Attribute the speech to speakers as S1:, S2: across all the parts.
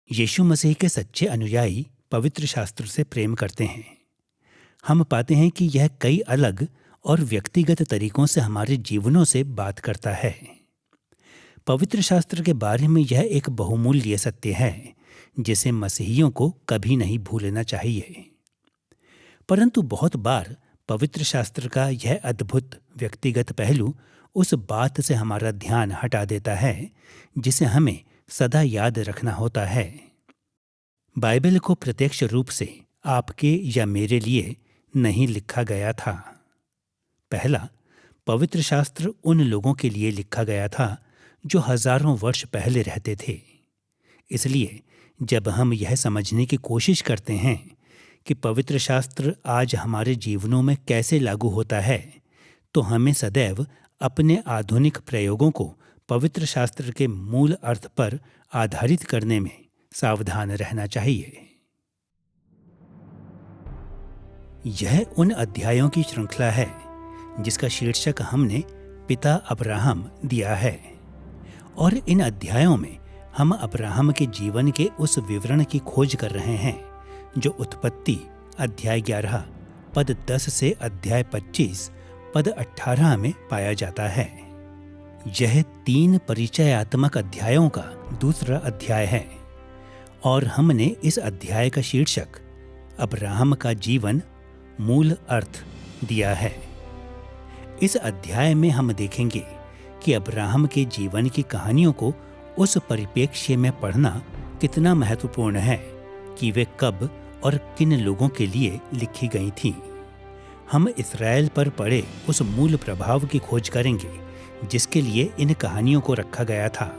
S1: यीशु मसीह के सच्चे अनुयायी पवित्र शास्त्र से प्रेम करते हैं। हम पाते हैं कि यह कई अलग और व्यक्तिगत तरीकों से हमारे जीवनों से बात करता है। पवित्र शास्त्र के बारे में यह एक बहुमूल्य सत्य है जिसे मसीहियों को कभी नहीं भूलना चाहिए। परंतु बहुत बार पवित्र शास्त्र का यह अद्भुत व्यक्तिगत पहलू उस बात से हमारा ध्यान हटा देता है जिसे हमें सदा याद रखना होता है। बाइबल को प्रत्यक्ष रूप से आपके या मेरे लिए नहीं लिखा गया था। पहला, पवित्र शास्त्र उन लोगों के लिए लिखा गया था जो हजारों वर्ष पहले रहते थे। इसलिए जब हम यह समझने की कोशिश करते हैं कि पवित्र शास्त्र आज हमारे जीवनों में कैसे लागू होता है, तो हमें सदैव अपने आधुनिक प्रयोगों को पवित्र शास्त्र के मूल अर्थ पर आधारित करने में सावधान रहना चाहिए। यह उन अध्यायों की श्रृंखला है जिसका शीर्षक हमने पिता अब्राहम दिया है, और इन अध्यायों में हम अब्राहम के जीवन के उस विवरण की खोज कर रहे हैं जो उत्पत्ति अध्याय 11 पद 10 से अध्याय 25 पद 18 में पाया जाता है। यह 3 परिचयात्मक अध्यायों का दूसरा अध्याय है और हमने इस अध्याय का शीर्षक अब्राहम का जीवन मूल अर्थ दिया है। इस अध्याय में हम देखेंगे कि अब्राहम के जीवन की कहानियों को उस परिप्रेक्ष्य में पढ़ना कितना महत्वपूर्ण है कि वे कब और किन लोगों के लिए लिखी गई थीं। हम इस्राएल पर पड़े उस मूल प्रभाव की खोज करेंगे जिसके लिए इन कहानियों को रखा गया था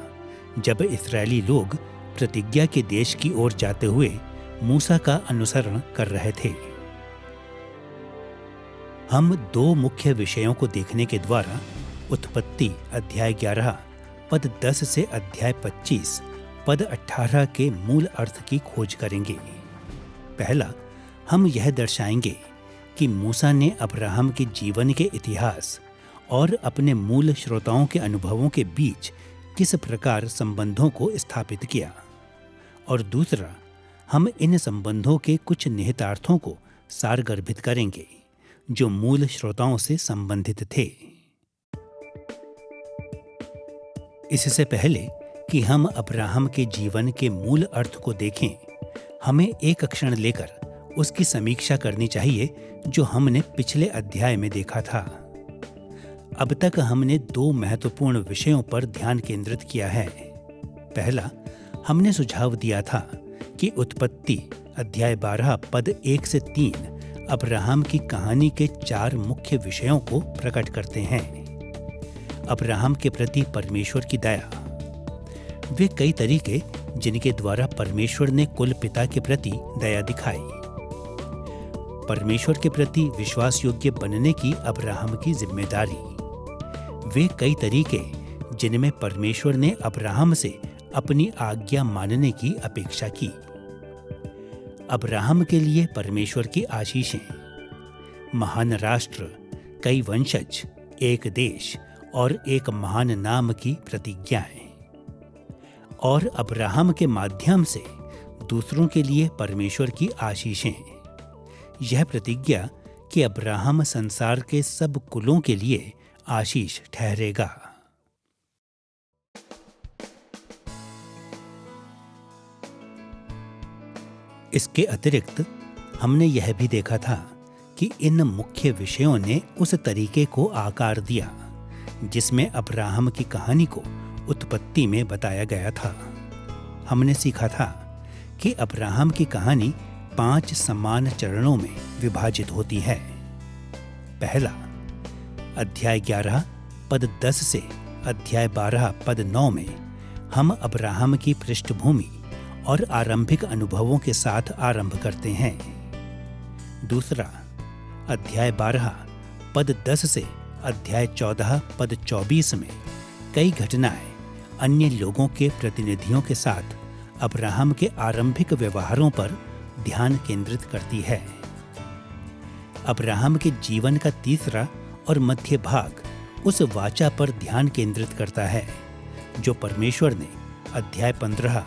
S1: जब इस्राएली लोग प्रतिज्ञा के देश की ओर जाते हुए मूसा का अनुसरण कर रहे थे। हम 2 मुख्य विषयों को देखने के द्वारा उत्पत्ति अध्याय 11 पद 10 से अध्याय 25 पद 18 के मूल अर्थ की खोज करेंगे। पहला, हम यह दर्शाएंगे कि मूसा ने अब्राहम के जीवन के इतिहास और अपने मूल श्रोताओं के अनुभवों के बीच किस प्रकार संबंधों को स्थापित किया, और दूसरा, हम इन संबंधों के कुछ निहितार्थों को सारगर्भित करेंगे जो मूल श्रोताओं से संबंधित थे। इससे पहले कि हम अब्राहम के जीवन के मूल अर्थ को देखें, हमें एक क्षण लेकर उसकी समीक्षा करनी चाहिए जो हमने पिछले अध्याय में देखा था। अब तक हमने 2 महत्वपूर्ण विषयों पर ध्यान केंद्रित किया है। पहला, हमने सुझाव दिया था कि उत्पत्ति अध्याय 12 पद 1 से 3 अब्राहम की कहानी के 4 मुख्य विषयों को प्रकट करते हैं। अब्राहम के प्रति परमेश्वर की दया, वे कई तरीके जिनके द्वारा परमेश्वर ने कुल पिता के प्रति दया दिखाई। परमेश्वर के प्रति विश्वास योग्य बनने की अब्राहम की जिम्मेदारी, वे कई तरीके जिनमें परमेश्वर ने अब्राहम से अपनी आज्ञा मानने की अपेक्षा की। अब्राहम के लिए परमेश्वर की आशीषें, महान राष्ट्र, कई वंशज, एक देश और एक महान नाम की प्रतिज्ञाएं, और अब्राहम के माध्यम से दूसरों के लिए परमेश्वर की आशीषें। यह प्रतिज्ञा कि अब्राहम संसार के सब कुलों के लिए आशीष ठहरेगा। इसके अतिरिक्त हमने यह भी देखा था कि इन मुख्य विषयों ने उस तरीके को आकार दिया जिसमें अब्राहम की कहानी को उत्पत्ति में बताया गया था। हमने सीखा था कि अब्राहम की कहानी 5 समान चरणों में विभाजित होती है। पहला, अध्याय 11 पद 10 से अध्याय 12 पद 9 में हम अब्राहम की पृष्ठभूमि और आरंभिक अनुभवों के साथ आरंभ करते हैं। दूसरा, अध्याय 12 पद 10 से अध्याय 14 पद 24 में कई घटनाएं अन्य लोगों के प्रतिनिधियों के साथ अब्राहम के आरंभिक व्यवहारों पर ध्यान केंद्रित करती है। अब्राहम के जीवन का तीसरा और मध्य भाग उस वाचा पर ध्यान केंद्रित करता है जो परमेश्वर ने अध्याय 15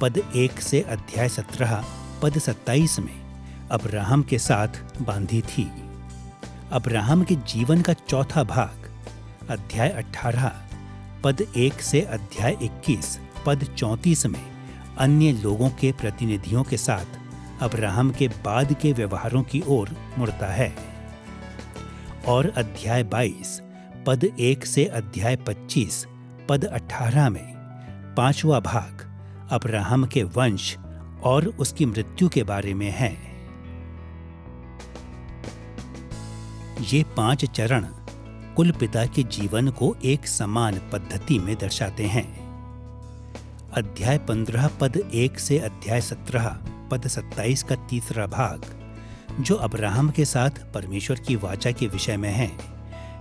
S1: पद 1 से अध्याय 17 पद 27 में अब्राहम के साथ बांधी थी। अब्राहम के जीवन का चौथा भाग अध्याय 18 पद 1 से अध्याय 21 पद 34 में अन्य लोगों के प्रतिनिधियों के साथ अब्राहम के बाद के व्यवहारों की ओर मुड़ता है। और अध्याय 22 पद 1 से अध्याय 25 पद 18 में 5वां भाग अब्राहम के वंश और उसकी मृत्यु के बारे में है। ये 5 चरण कुल पिता के जीवन को एक समान पद्धति में दर्शाते हैं। अध्याय 15 पद 1 से अध्याय 17 पद 27 का तीसरा भाग, जो अब्राहम के साथ परमेश्वर की वाचा के विषय में है,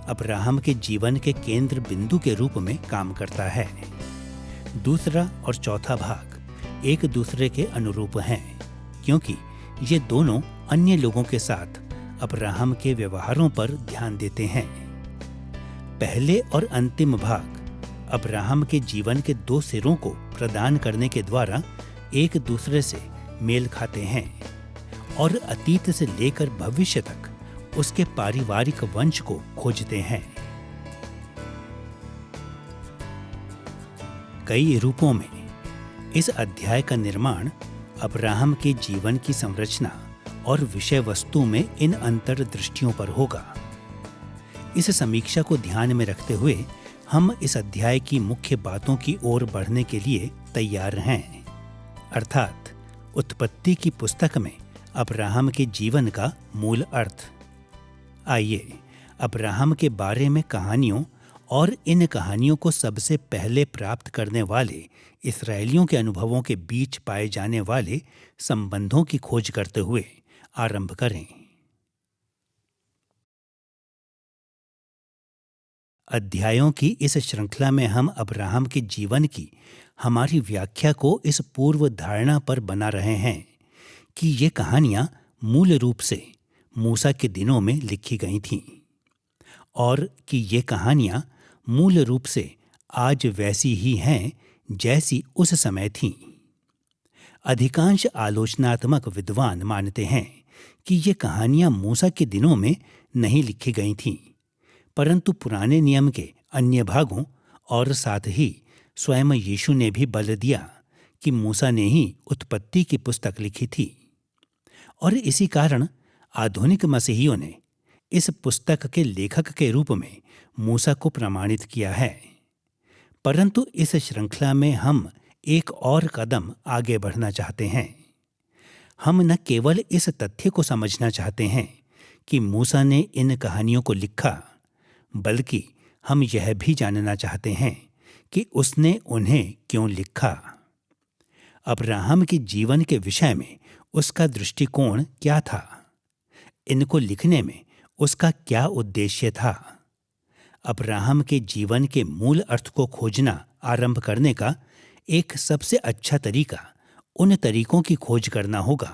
S1: अब्राहम के जीवन के केंद्र बिंदु के रूप में काम करता है। दूसरा और चौथा भाग एक दूसरे के अनुरूप हैं, क्योंकि ये दोनों अन्य लोगों के साथ अब्राहम के व्यवहारों पर ध्यान देते हैं। पहले और अंतिम भाग अब्राहम के जीवन के 2 सिरों को प्रदान करने के द्वारा एक दूसरे से मेल खाते हैं और अतीत से लेकर भविष्य तक उसके पारिवारिक वंश को खोजते हैं। कई रूपों में इस अध्याय का निर्माण अब्राहम के जीवन की संरचना और विषय वस्तु में इन अंतर्दृष्टियों पर होगा। इस समीक्षा को ध्यान में रखते हुए हम इस अध्याय की मुख्य बातों की ओर बढ़ने के लिए तैयार हैं, अर्थात उत्पत्ति की पुस्तक में अब्राहम के जीवन का मूल अर्थ। आइए अब्राहम के बारे में कहानियों और इन कहानियों को सबसे पहले प्राप्त करने वाले इस्राएलियों के अनुभवों के बीच पाए जाने वाले संबंधों की खोज करते हुए आरंभ करें। अध्यायों की इस श्रृंखला में हम अब्राहम के जीवन की हमारी व्याख्या को इस पूर्व धारणा पर बना रहे हैं कि ये कहानियां मूल रूप से मूसा के दिनों में लिखी गई थीं और कि ये कहानियां मूल रूप से आज वैसी ही हैं जैसी उस समय थीं। अधिकांश आलोचनात्मक विद्वान मानते हैं कि ये कहानियां मूसा के दिनों में नहीं लिखी गई थीं, परंतु पुराने नियम के अन्य भागों और साथ ही स्वयं यीशु ने भी बल दिया कि मूसा ने ही उत्पत्ति की पुस्तक लिखी थी। और इसी कारण आधुनिक मसीहियों ने इस पुस्तक के लेखक के रूप में मूसा को प्रमाणित किया है। परंतु इस श्रृंखला में हम एक और कदम आगे बढ़ना चाहते हैं। हम न केवल इस तथ्य को समझना चाहते हैं कि मूसा ने इन कहानियों को लिखा, बल्कि हम यह भी जानना चाहते हैं कि उसने उन्हें क्यों लिखा। अब्राहम के जीवन के विषय में उसका दृष्टिकोण क्या था? इनको लिखने में उसका क्या उद्देश्य था? अब्राहम के जीवन के मूल अर्थ को खोजना आरंभ करने का एक सबसे अच्छा तरीका उन तरीकों की खोज करना होगा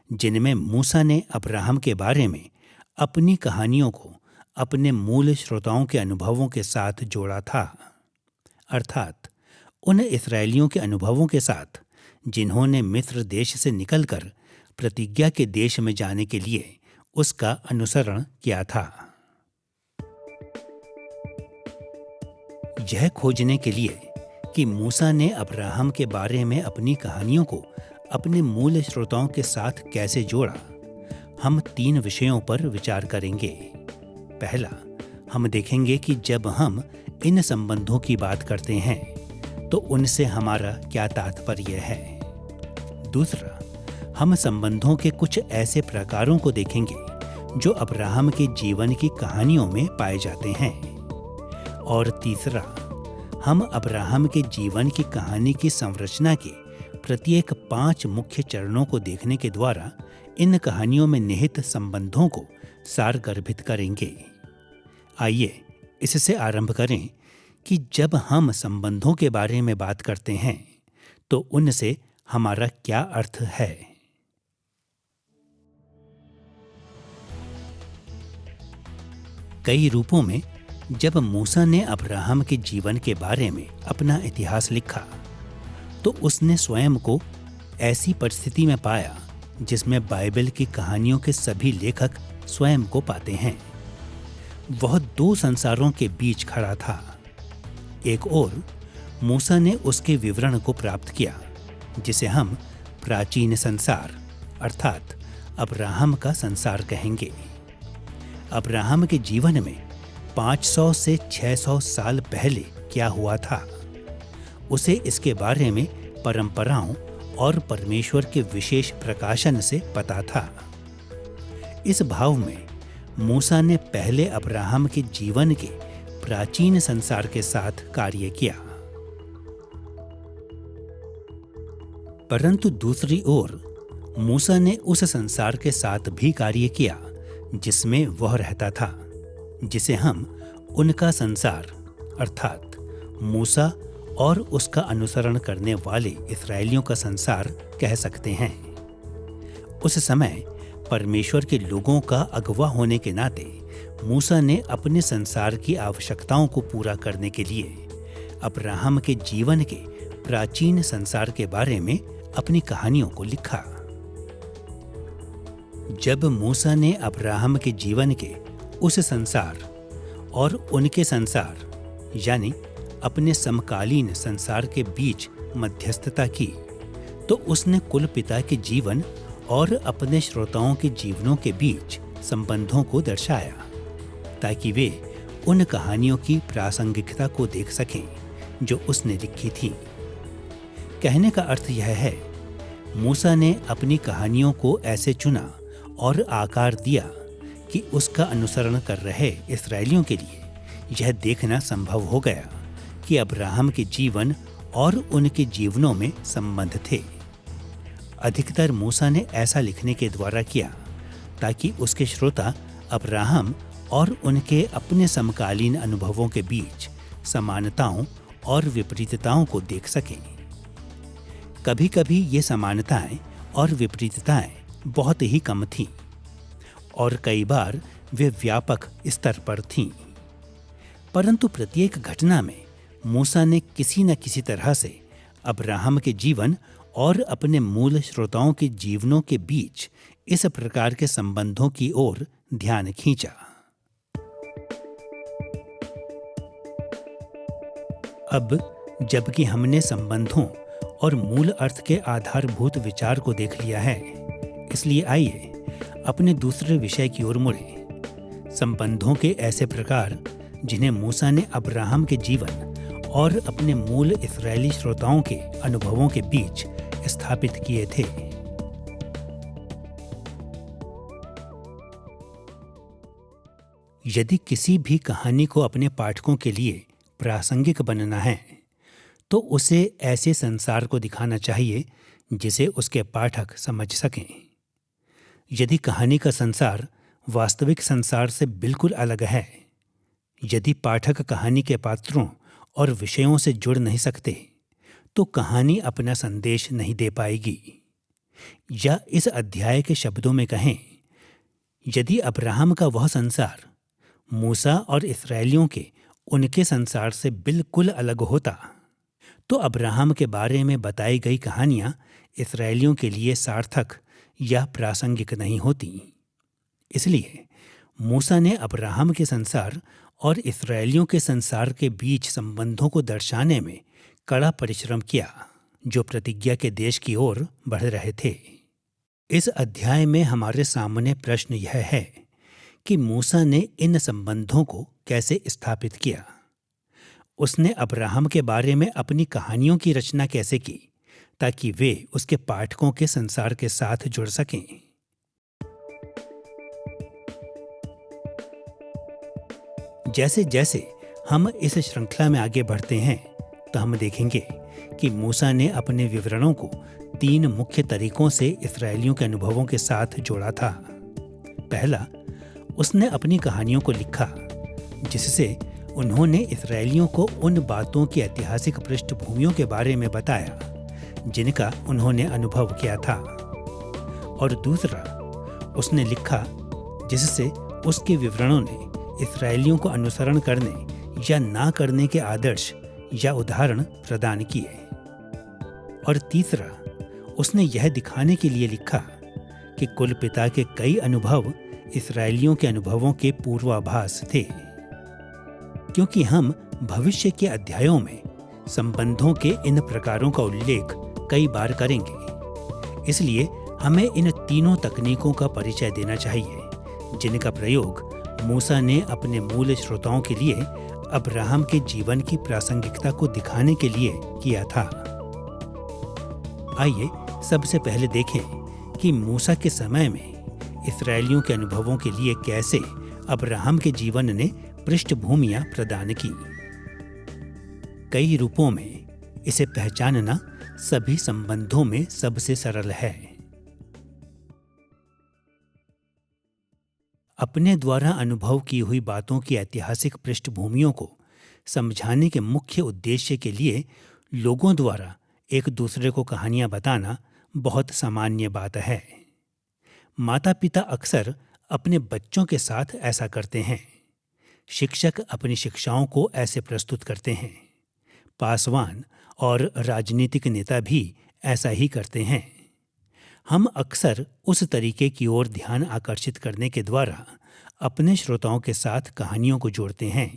S1: जिनमें मूसा ने अब्राहम के बारे में अपनी कहानियों को अपने मूल श्रोताओं के अनुभवों के साथ जोड़ा था, अर्थात उन इस्राएलियों के अनुभवों के साथ जिन्होंने मिस्र देश से निकलकर प्रतिज्ञा के देश में जाने के लिए उसका अनुसरण किया था। यह खोजने के लिए कि मूसा ने अब्राहम के बारे में अपनी कहानियों को अपने मूल श्रोताओं के साथ कैसे जोड़ा, हम 3 विषयों पर विचार करेंगे। पहला, हम देखेंगे कि जब हम इन संबंधों की बात करते हैं तो उनसे हमारा क्या तात्पर्य है। दूसरा, हम संबंधों के कुछ ऐसे प्रकारों को देखेंगे जो अब्राहम के जीवन की कहानियों में पाए जाते हैं। और तीसरा, हम अब्राहम के जीवन की कहानी की संरचना के प्रत्येक 5 मुख्य चरणों को देखने के द्वारा इन कहानियों में निहित संबंधों को सारगर्भित करेंगे। आइए इससे आरंभ करें कि जब हम संबंधों के बारे में बात करते हैं तो उनसे हमारा क्या अर्थ है। कई रूपों में जब मूसा ने अब्राहम के जीवन के बारे में अपना इतिहास लिखा तो उसने स्वयं को ऐसी परिस्थिति में पाया जिसमें बाइबल की कहानियों के सभी लेखक स्वयं को पाते हैं। वह दो संसारों के बीच खड़ा था। एक ओर मूसा ने उसके विवरण को प्राप्त किया, जिसे हम प्राचीन संसार अर्थात अब्राहम का संसार कहेंगे। अब्राहम के जीवन में 500 से 600 साल पहले क्या हुआ था, उसे इसके बारे में परंपराओं और परमेश्वर के विशेष प्रकाशन से पता था। इस भाव में मूसा ने पहले अब्राहम के जीवन के प्राचीन संसार के साथ कार्य किया, परंतु दूसरी ओर मूसा ने उस संसार के साथ भी कार्य किया जिसमें वह रहता था, जिसे हम उनका संसार अर्थात मूसा और उसका अनुसरण करने वाले इस्राएलियों का संसार कह सकते हैं। उस समय परमेश्वर के लोगों का अगवा होने के नाते मूसा ने अपने संसार की आवश्यकताओं को पूरा करने के लिए अब्राहम के जीवन के प्राचीन संसार के बारे में अपनी कहानियों को लिखा। जब मूसा ने अब्राहम के जीवन के उस संसार और उनके संसार यानी अपने समकालीन संसार के बीच मध्यस्थता की, तो उसने कुल पिता के जीवन और अपने श्रोताओं के जीवनों के बीच संबंधों को दर्शाया, ताकि वे उन कहानियों की प्रासंगिकता को देख सकें जो उसने लिखी थी। कहने का अर्थ यह है, मूसा ने अपनी कहानियों को ऐसे चुना और आकार दिया कि उसका अनुसरण कर रहे इस्राएलियों के लिए यह देखना संभव हो गया कि अब्राहम के जीवन और उनके जीवनों में संबंध थे। अधिकतर मूसा ने ऐसा लिखने के द्वारा किया ताकि उसके श्रोता अब्राहम और उनके अपने समकालीन अनुभवों के बीच समानताओं और विपरीतताओं को देख सकें। कभी-कभी ये समानताएं और विपरीतताएं बहुत ही कम थीं और कई बार वे व्यापक स्तर पर थीं, परंतु प्रत्येक घटना में मूसा ने किसी न किसी तरह से अब्राहम के जीवन और अपने मूल श्रोताओं के जीवनों के बीच इस प्रकार के संबंधों की ओर ध्यान खींचा। अब जबकि हमने संबंधों और मूल अर्थ के आधारभूत विचार को देख लिया है, इसलिए आइए अपने दूसरे विषय की ओर मुड़ें। संबंधों के ऐसे प्रकार जिन्हें मूसा ने अब्राहम के जीवन और अपने मूल इस्राएली श्रोताओं के अनुभवों के बीच स्थापित किए थे। यदि किसी भी कहानी को अपने पाठकों के लिए प्रासंगिक बनना है, तो उसे ऐसे संसार को दिखाना चाहिए जिसे उसके पाठक समझ सकें। यदि कहानी का संसार वास्तविक संसार से बिल्कुल अलग है, यदि पाठक कहानी के पात्रों और विषयों से जुड़ नहीं सकते, तो कहानी अपना संदेश नहीं दे पाएगी। या इस अध्याय के शब्दों में कहें, यदि अब्राहम का वह संसार मूसा और इस्राएलियों के उनके संसार से बिल्कुल अलग होता, तो अब्राहम के बारे में बताई गई कहानियां इस्राएलियों के लिए सार्थक या प्रासंगिक नहीं होती। इसलिए मूसा ने अब्राहम के संसार और इस्राएलियों के संसार के बीच संबंधों को दर्शाने में कड़ा परिश्रम किया, जो प्रतिज्ञा के देश की ओर बढ़ रहे थे। इस अध्याय में हमारे सामने प्रश्न यह है कि मूसा ने इन संबंधों को कैसे स्थापित किया। उसने अब्राहम के बारे में अपनी कहानियों की रचना कैसे की ताकि वे उसके पाठकों के संसार के साथ जुड़ सकें। जैसे जैसे हम इस श्रृंखला में आगे बढ़ते हैं, तो हम देखेंगे कि मूसा ने अपने विवरणों को 3 मुख्य तरीकों से इस्राएलियों के अनुभवों के साथ जोड़ा था। पहला, उसने अपनी कहानियों को लिखा जिससे उन्होंने इस्राएलियों को उन बातों की ऐतिहासिक पृष्ठभूमियों के बारे में बताया जिनका उन्होंने अनुभव किया था। और दूसरा, उसने लिखा जिससे उसके विवरणों ने इस्राएलियों को अनुसरण करने या ना करने के आदर्श या उदाहरण प्रदान किए। और तीसरा, उसने यह दिखाने के लिए लिखा कि कुल पिता के कई अनुभव इस्राएलियों के अनुभवों के पूर्वाभास थे। क्योंकि हम भविष्य के अध्यायों में संबंधों के इन प्रकारों का उल्लेख कई बार करेंगे, इसलिए हमें इन तीनों तकनीकों का परिचय देना चाहिए जिनका प्रयोग मूसा ने अपने मूल श्रोताओं के लिए अब्राहम के जीवन की प्रासंगिकता को दिखाने के लिए किया था। आइए सबसे पहले देखें कि मूसा के समय में इस्राएलियों के अनुभवों के लिए कैसे अब्राहम के जीवन ने पृष्ठभूमियां प्रदान की। कई रूपों में इसे पहचानना सभी संबंधों में सबसे सरल है। अपने द्वारा अनुभव की हुई बातों की ऐतिहासिक पृष्ठभूमियों को समझाने के मुख्य उद्देश्य के लिए लोगों द्वारा एक दूसरे को कहानियां बताना बहुत सामान्य बात है। माता पिता अक्सर अपने बच्चों के साथ ऐसा करते हैं। शिक्षक अपनी शिक्षाओं को ऐसे प्रस्तुत करते हैं। पासवान और राजनीतिक नेता भी ऐसा ही करते हैं। हम अक्सर उस तरीके की ओर ध्यान आकर्षित करने के द्वारा अपने श्रोताओं के साथ कहानियों को जोड़ते हैं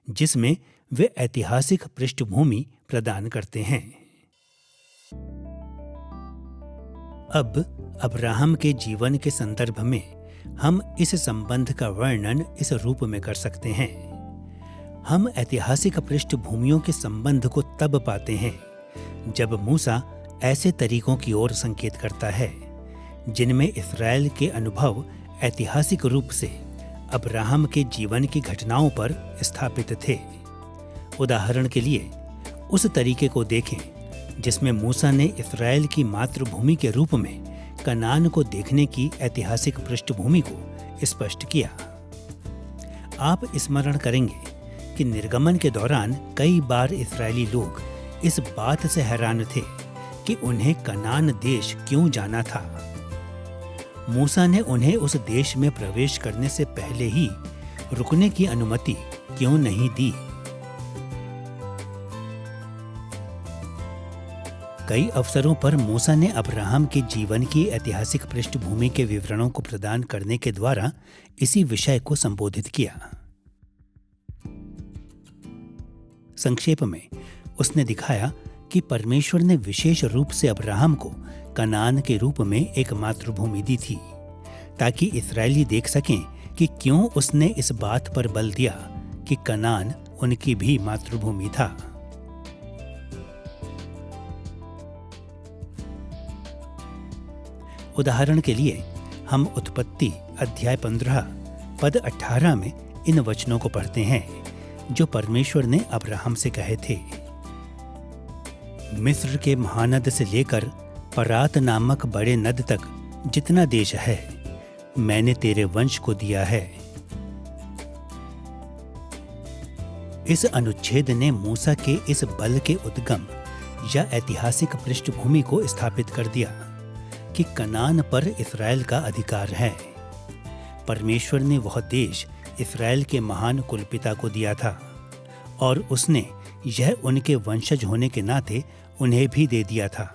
S1: जिसमें वे ऐतिहासिक पृष्ठभूमि प्रदान करते हैं। अब अब्राहम के जीवन के संदर्भ में हम इस संबंध का वर्णन इस रूप में कर सकते हैं। हम ऐतिहासिक पृष्ठभूमियों के संबंध को तब पाते हैं जब मूसा ऐसे तरीकों की ओर संकेत करता है जिनमें इस्राएल के अनुभव ऐतिहासिक रूप से अब्राहम के जीवन की घटनाओं पर स्थापित थे। उदाहरण के लिए उस तरीके को देखें जिसमें मूसा ने इस्राएल की मातृभूमि के रूप में कनान को देखने की ऐतिहासिक पृष्ठभूमि को स्पष्ट किया। आप स्मरण करेंगे कि निर्गमन के दौरान कई बार इस्राएली लोग इस बात से हैरान थे कि उन्हें कनान देश क्यों जाना था। मूसा ने उन्हें उस देश में प्रवेश करने से पहले ही रुकने की अनुमति क्यों नहीं दी। कई अवसरों पर मूसा ने अब्राहम के जीवन की ऐतिहासिक पृष्ठभूमि के विवरणों को प्रदान करने के द्वारा इसी विषय को संबोधित किया। संक्षेप में उसने दिखाया कि परमेश्वर ने विशेष रूप से अब्राहम को कनान के रूप में एक मातृभूमि दी थी ताकि इस्राएली देख सकें कि क्यों उसने इस बात पर बल दिया कि कनान उनकी भी मातृभूमि था। उदाहरण के लिए हम उत्पत्ति अध्याय 15 पद 18 में इन वचनों को पढ़ते हैं जो परमेश्वर ने अब्राहम से कहे थे। मिस्र के महानद से लेकर परात नामक बड़े नद तक जितना देश है मैंने तेरे वंश को दिया है। इस अनुच्छेद ने मूसा के इस बल के उद्गम या ऐतिहासिक पृष्ठभूमि को स्थापित कर दिया कि कनान पर इस्राएल का अधिकार है। परमेश्वर ने वह देश इस्राएल के महान कुलपिता को दिया था और उसने यह उनके वंशज होने के नाते उन्हें भी दे दिया था।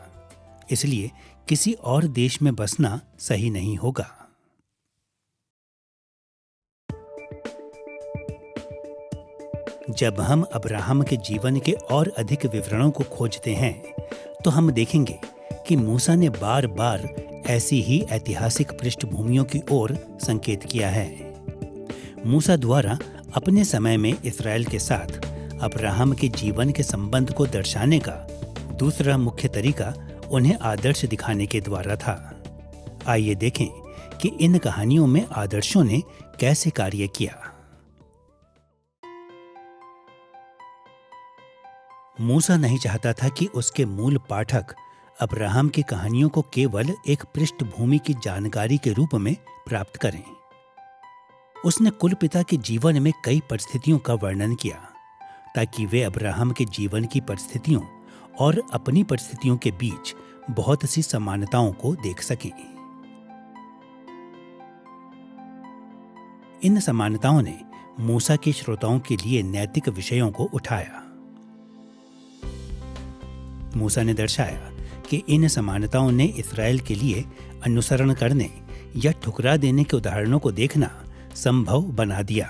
S1: इसलिए किसी और देश में बसना सही नहीं होगा। जब हम अब्राहम के जीवन के और अधिक विवरणों को खोजते हैं तो हम देखेंगे कि मूसा ने बार बार ऐसी ही ऐतिहासिक पृष्ठभूमियों की ओर संकेत किया है। मूसा द्वारा अपने समय में इस्राएल के साथ अब्राहम के जीवन के संबंध को दर्शाने का दूसरा मुख्य तरीका उन्हें आदर्श दिखाने के द्वारा था। आइए देखें कि इन कहानियों में आदर्शों ने कैसे कार्य किया। मूसा नहीं चाहता था कि उसके मूल पाठक अब्राहम की कहानियों को केवल एक पृष्ठभूमि की जानकारी के रूप में प्राप्त करें। उसने कुलपिता के जीवन में कई परिस्थितियों का वर्णन किया ताकि वे अब्राहम के जीवन की परिस्थितियों और अपनी परिस्थितियों के बीच बहुत सी समानताओं को देख सकें। इन समानताओं ने मूसा के श्रोताओं के लिए नैतिक विषयों को उठाया। मूसा ने दर्शाया कि इन समानताओं ने इस्राएल के लिए अनुसरण करने या ठुकरा देने के उदाहरणों को देखना संभव बना दिया।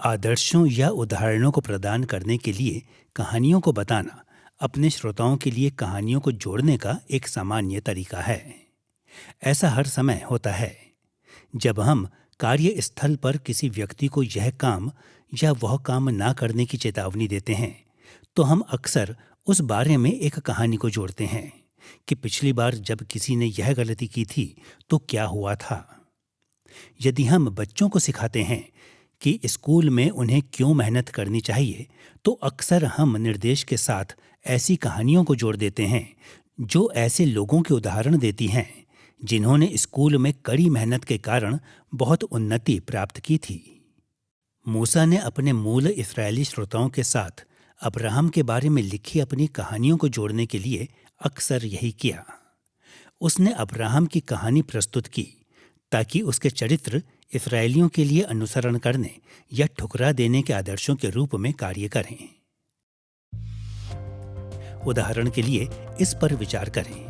S1: आदर्शों या उदाहरणों को प्रदान करने के लिए कहानियों को बताना अपने श्रोताओं के लिए कहानियों को जोड़ने का एक सामान्य तरीका है। ऐसा हर समय होता है जब हम कार्यस्थल पर किसी व्यक्ति को यह काम या वह काम ना करने की चेतावनी देते हैं, तो हम अक्सर उस बारे में एक कहानी को जोड़ते हैं कि पिछली बार जब किसी ने यह गलती की थी तो क्या हुआ था। यदि हम बच्चों को सिखाते हैं कि स्कूल में उन्हें क्यों मेहनत करनी चाहिए, तो अक्सर हम निर्देश के साथ ऐसी कहानियों को जोड़ देते हैं जो ऐसे लोगों के उदाहरण देती हैं जिन्होंने स्कूल में कड़ी मेहनत के कारण बहुत उन्नति प्राप्त की थी। मूसा ने अपने मूल इस्राएली श्रोताओं के साथ अब्राहम के बारे में लिखी अपनी कहानियों को जोड़ने के लिए अक्सर यही किया। उसने अब्राहम की कहानी प्रस्तुत की ताकि उसके चरित्र इस्राएलियों के लिए अनुसरण करने या ठुकरा देने के आदर्शों के रूप में कार्य करें। उदाहरण के लिए इस पर विचार करें,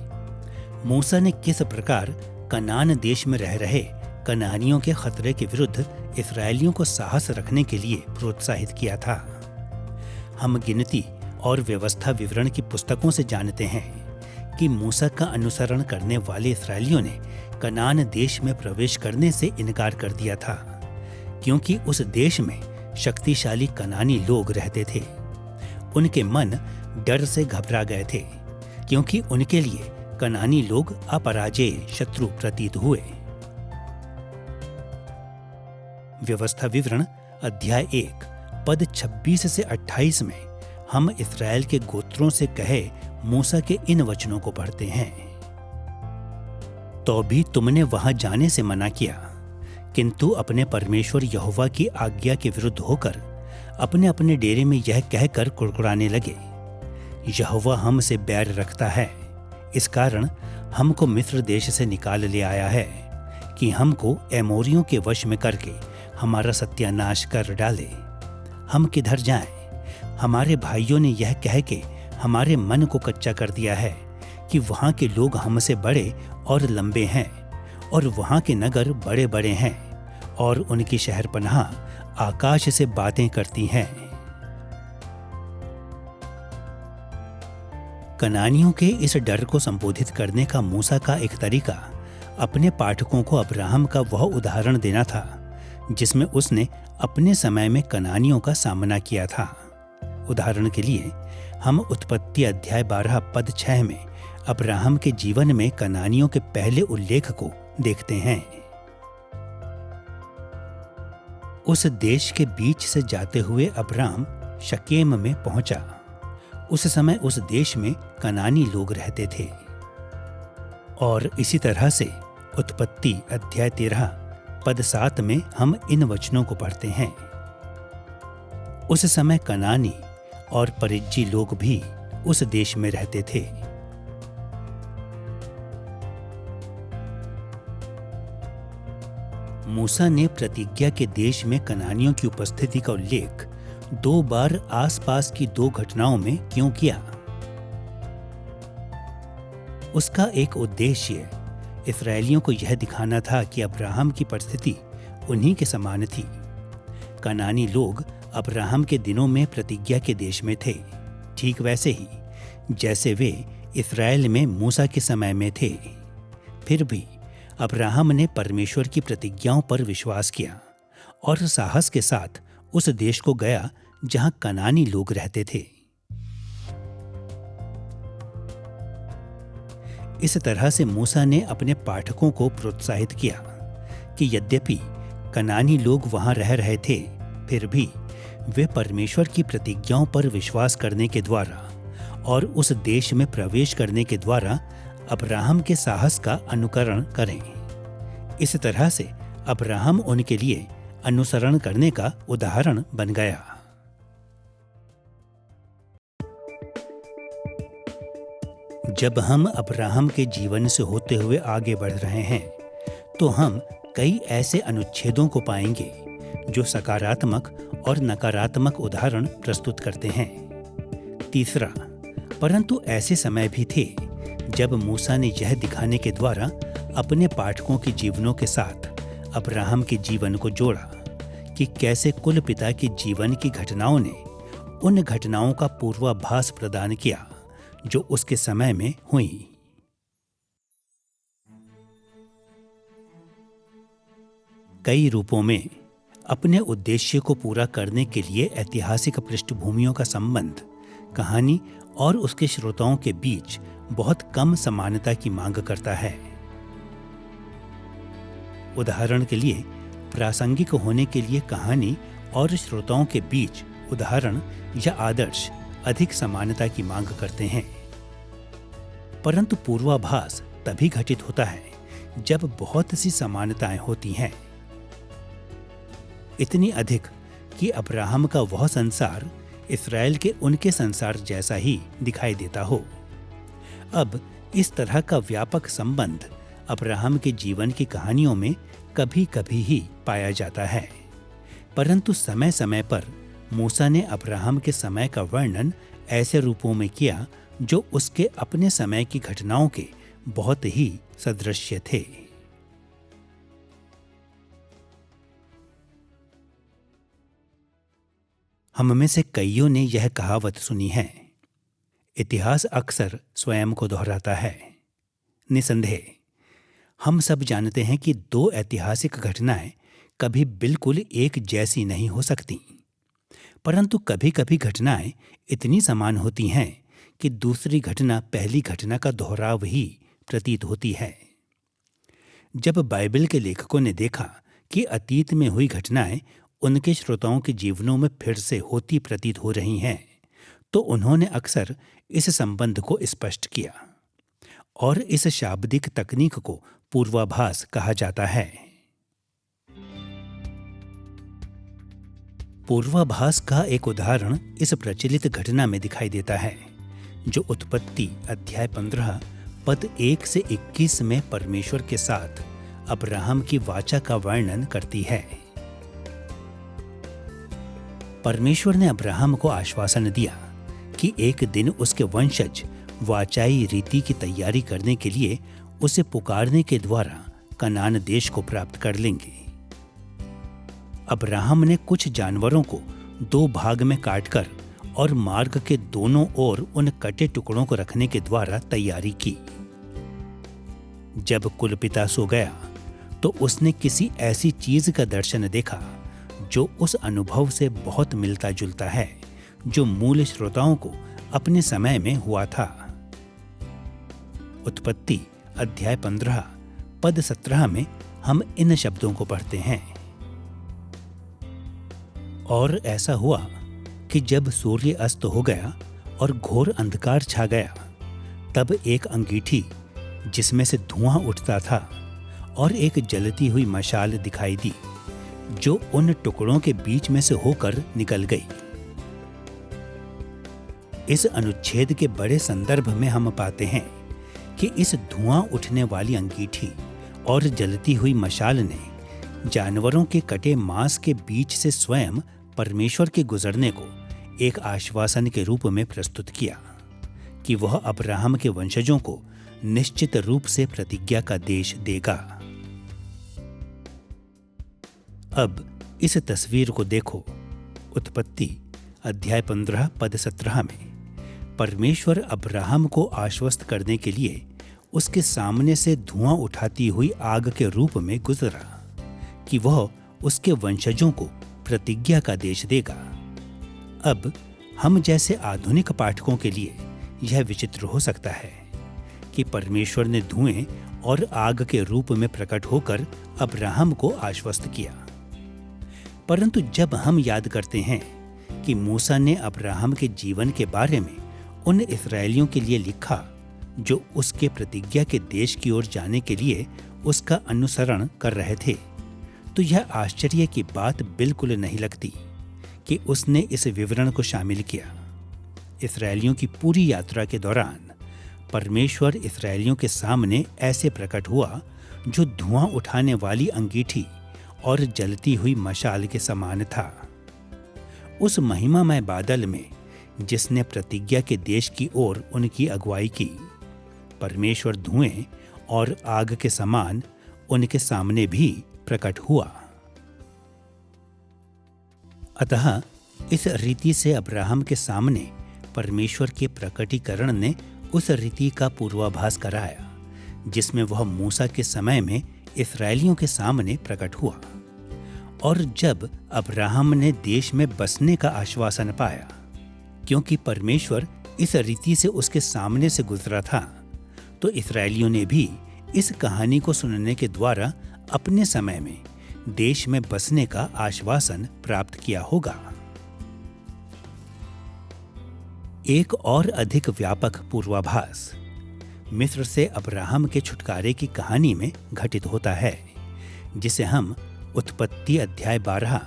S1: मूसा ने किस प्रकार कनान देश में रह रहे कनानियों के खतरे के विरुद्ध इस्राएलियों को साहस रखने के लिए प्रोत्साहित किया था। हम गिनती और व्यवस्था विवरण की पुस्तकों से जानते हैं कि मूसा का अनुसरण करने वाले इस्राएलियों ने कनान देश में प्रवेश करने से इनकार कर दिया था, क्योंकि उस देश में शक्तिशाली कनानी लोग रहते थे। उनके मन डर से घबरा गए थे, क्योंकि उनके लिए कनानी लोग अपराजेय शत्रु प्रतीत हुए। व्यवस्था विवरण अध्याय 1 पद 26 से 28 में हम इस्राएल के गोत्रों से कहे मूसा के इन वचनों को पढ़ते हैं। तो भी तुमने वहां जाने से मना किया, किंतु अपने परमेश्वर यहोवा की आज्ञा के विरुद्ध होकर अपने अपने डेरे में यह कहकर कुड़कुड़ाने लगे, यहोवा हमसे बैर रखता है, इस कारण हमको मिस्र देश से निकाल ले आया है कि हमको एमोरियों के वश में करके हमारा सत्यानाश कर डाले। हम किधर जाएं? हमारे भाइयों ने यह कह के हमारे मन को कच्चा कर दिया है कि वहाँ के लोग हमसे बड़े और लंबे हैं और वहाँ के नगर बड़े बड़े हैं और उनकी शहरपनाह आकाश से बातें करती हैं। कनानियों के इस डर को संबोधित करने का मूसा का एक तरीका अपने पाठकों को अब्राहम का वह उदाहरण देना था जिसमें उसने अपने समय में कनानियों का सामना किया था। उदाहरण के लिए हम उत्पत्ति अध्याय 12 पद 6 में अब्राहम के जीवन में कनानियों के पहले उल्लेख को देखते हैं। उस देश के बीच से जाते हुए अब्राहम शकेम में पहुंचा। उस समय उस देश में कनानी लोग रहते थे। और इसी तरह से उत्पत्ति अध्याय 13 पद 7 में हम इन वचनों को पढ़ते हैं। उस समय कनानी और परिज्जी लोग भी उस देश में रहते थे। मूसा ने प्रतिज्ञा के देश में कनानियों की उपस्थिति का उल्लेख 2 बार आसपास की 2 घटनाओं में क्यों किया? उसका एक उद्देश्य इस्राएलियों को यह दिखाना था कि अब्राहम की परिस्थिति उन्हीं के समान थी। कनानी लोग अब्राहम के दिनों में प्रतिज्ञा के देश में थे, ठीक वैसे ही जैसे वे इस्राएल में मूसा के समय में थे। फिर भी अब्राहम ने परमेश्वर की प्रतिज्ञाओं पर विश्वास किया और साहस के साथ उस देश को गया जहां कनानी लोग रहते थे। इस तरह से मूसा ने अपने पाठकों को प्रोत्साहित किया कि यद्यपि कनानी लोग वहां रह रहे थे, फिर भी वे परमेश्वर की प्रतिज्ञाओं पर विश्वास करने के द्वारा और उस देश में प्रवेश करने के द्वारा अब्राहम के साहस का अनुकरण करें। इस तरह से अब्राहम उनके लिए अनुसरण करने का उदाहरण बन गया। जब हम अब्राहम के जीवन से होते हुए आगे बढ़ रहे हैं, तो हम कई ऐसे अनुच्छेदों को पाएंगे जो सकारात्मक और नकारात्मक उदाहरण प्रस्तुत करते हैं। तीसरा, परंतु ऐसे समय भी थे जब मूसा ने यह दिखाने के द्वारा अपने पाठकों के जीवनों के साथ अब्राहम के जीवन को जोड़ा कि कैसे कुल पिता के जीवन की घटनाओं ने उन घटनाओं का पूर्वाभास प्रदान किया जो उसके समय में हुई। कई रूपों में अपने उद्देश्य को पूरा करने के लिए ऐतिहासिक पृष्ठभूमियों का संबंध कहानी और उसके श्रोताओं के बीच बहुत कम समानता की मांग करता है। उदाहरण के लिए, प्रासंगिक होने के लिए कहानी और श्रोताओं के बीच उदाहरण या आदर्श अधिक समानता की मांग करते हैं। परंतु पूर्वाभास तभी घटित होता है जब बहुत सी समानताएं होती हैं, इतनी अधिक कि अब्राहम का वह संसार इस्राएल के उनके संसार जैसा ही दिखाई देता हो। अब इस तरह का व्यापक संबंध अब्राहम के जीवन की कहानियों में कभी कभी ही पाया जाता है, परंतु समय समय पर मूसा ने अब्राहम के समय का वर्णन ऐसे रूपों में किया जो उसके अपने समय की घटनाओं के बहुत ही सदृश्य थे। हम में से कईयों ने यह कहावत सुनी है, इतिहास अक्सर स्वयं को दोहराता है। निसंदेह हम सब जानते हैं कि दो ऐतिहासिक घटनाएं कभी बिल्कुल एक जैसी नहीं हो सकती, परंतु कभी कभी घटनाएं इतनी समान होती हैं कि दूसरी घटना पहली घटना का दोहराव ही प्रतीत होती है। जब बाइबल के लेखकों ने देखा कि अतीत में हुई घटनाएं उनके श्रोताओं के जीवनों में फिर से होती प्रतीत हो रही हैं, तो उन्होंने अक्सर इस संबंध को स्पष्ट किया, और इस शाब्दिक तकनीक को पूर्वाभास कहा जाता है। पूर्वाभास का एक उदाहरण इस प्रचलित घटना में दिखाई देता है, जो उत्पत्ति अध्याय 15 पद 1 से 21 में परमेश्वर के साथ अब्राहम की वाचा का वर्णन करती है। परमेश्वर ने अब्राहम को आश्वासन दिया कि एक दिन उसके वंशज वाचाई रीति की तैयारी करने के लिए उसे पुकारने के द्वारा कनान देश को प्राप्त कर लेंगे। अब्राहम ने कुछ जानवरों को 2 भाग में काटकर और मार्ग के दोनों ओर उन कटे टुकड़ों को रखने के द्वारा तैयारी की। जब कुलपिता सो गया तो उसने किसी ऐसी चीज का दर्शन देखा जो उस अनुभव से बहुत मिलता जुलता है जो मूल श्रोताओं को अपने समय में हुआ था। उत्पत्ति अध्याय 15 पद 17 में हम इन शब्दों को पढ़ते हैं, और ऐसा हुआ कि जब सूर्य अस्त हो गया और घोर अंधकार छा गया, तब एक अंगीठी जिसमें से धुआं उठता था और एक जलती हुई मशाल दिखाई दी, जो उन टुकड़ों के बीच में से होकर निकल गई। इस अनुच्छेद के बड़े संदर्भ में हम पाते हैं कि इस धुआं उठने वाली अंगीठी और जलती हुई मशाल ने जानवरों के कटे मांस के बीच से स्वयं परमेश्वर के गुजरने को एक आश्वासन के रूप में प्रस्तुत किया कि वह अब्राहम के वंशजों को निश्चित रूप से प्रतिज्ञा का देश देगा। अब इस तस्वीर को देखो। उत्पत्ति अध्याय 15 पद 17 में परमेश्वर अब्राहम को आश्वस्त करने के लिए उसके सामने से धुआं उठाती हुई आग के रूप में गुजरा कि वह उसके वंशजों को प्रतिज्ञा का देश देगा। अब हम जैसे आधुनिक पाठकों के लिए यह विचित्र हो सकता है कि परमेश्वर ने धुएं और आग के रूप में प्रकट होकर अब्राहम को आश्वस्त किया, परंतु जब हम याद करते हैं कि मूसा ने अब्राहम के जीवन के बारे में उन इस्राएलियों के लिए लिखा जो उसके प्रतिज्ञा के देश की ओर जाने के लिए उसका अनुसरण कर रहे थे, तो यह आश्चर्य की बात बिल्कुल नहीं लगती कि उसने इस विवरण को शामिल किया। इस्राएलियों की पूरी यात्रा के दौरान परमेश्वर इस्राएलियों के सामने ऐसे प्रकट हुआ जो धुआं उठाने वाली अंगीठी और जलती हुई मशाल के समान था। उस महिमामय बादल में जिसने प्रतिज्ञा के देश की ओर उनकी अगुवाई की, परमेश्वर धुएं और आग के समान उनके सामने भी प्रकट हुआ। अतः इस रीति से अब्राहम के सामने परमेश्वर के प्रकटीकरण ने उस रीति का पूर्वाभास कराया जिसमें वह मूसा के समय में इस्राएलियों के सामने प्रकट हुआ। और जब अब्राहम ने देश में बसने का आश्वासन पाया, क्योंकि परमेश्वर इस रीति से उसके सामने से गुजरा था, तो इस्राएलियों ने भी इस कहानी को सुनने के द्वारा अपने समय में देश में बसने का आश्वासन प्राप्त किया होगा। एक और अधिक व्यापक पूर्वाभास मिस्र से अब्राहम के छुटकारे की कहानी में घटित होता है, जिसे हम उत्पत्ति अध्याय 12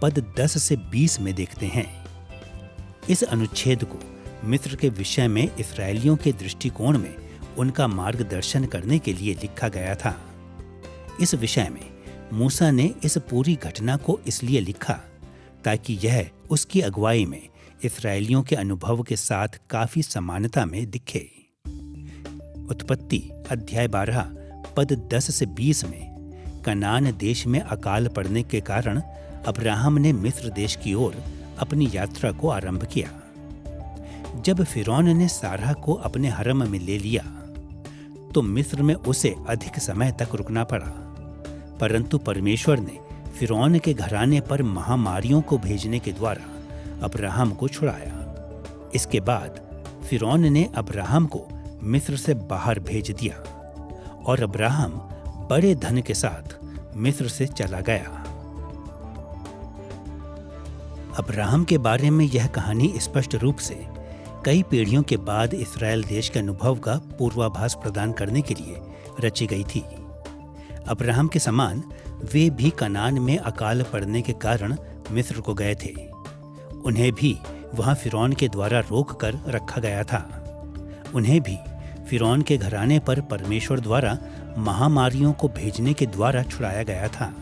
S1: पद 10 से 20 में देखते हैं। इस अनुच्छेद को मिस्र के विषय में इस्राएलियों के दृष्टिकोण में उनका मार्गदर्शन करने के लिए लिखा गया था। इस विषय में मूसा ने इस पूरी घटना को इसलिए लिखा ताकि यह उसकी अगुवाई में इस्राएलियों के अनुभव के साथ काफी समानता में दिखे। उत्पत्ति अध्याय 12 पद 10 से 20 में कनान देश में अकाल पड़ने के कारण अब्राहम ने मिस्र देश की ओर अपनी यात्रा को आरंभ किया। जब फिरौन ने सारा को अपने हरम में ले लिया तो मिस्र में उसे अधिक समय तक रुकना पड़ा, परंतु परमेश्वर ने फिरौन के घराने पर महामारियों को भेजने के द्वारा अब्राहम को छुड़ाया। इसके बाद फिरौन ने अब्राहम को मिस्र से बाहर भेज दिया और अब्राहम बड़े धन के साथ मिस्र से चला गया। अब्राहम के बारे में यह कहानी स्पष्ट रूप से कई पीढ़ियों के बाद इस्राएल देश के अनुभव का पूर्वाभास प्रदान करने के लिए रची गई थी। अब्राहम के समान वे भी कनान में अकाल पड़ने के कारण मिस्र को गए थे। उन्हें भी वहां फिरौन के द्वारा रोक कर रखा गया था। उन्हें भी फिरौन के घराने पर परमेश्वर द्वारा महामारियों को भेजने के द्वारा छुड़ाया गया था।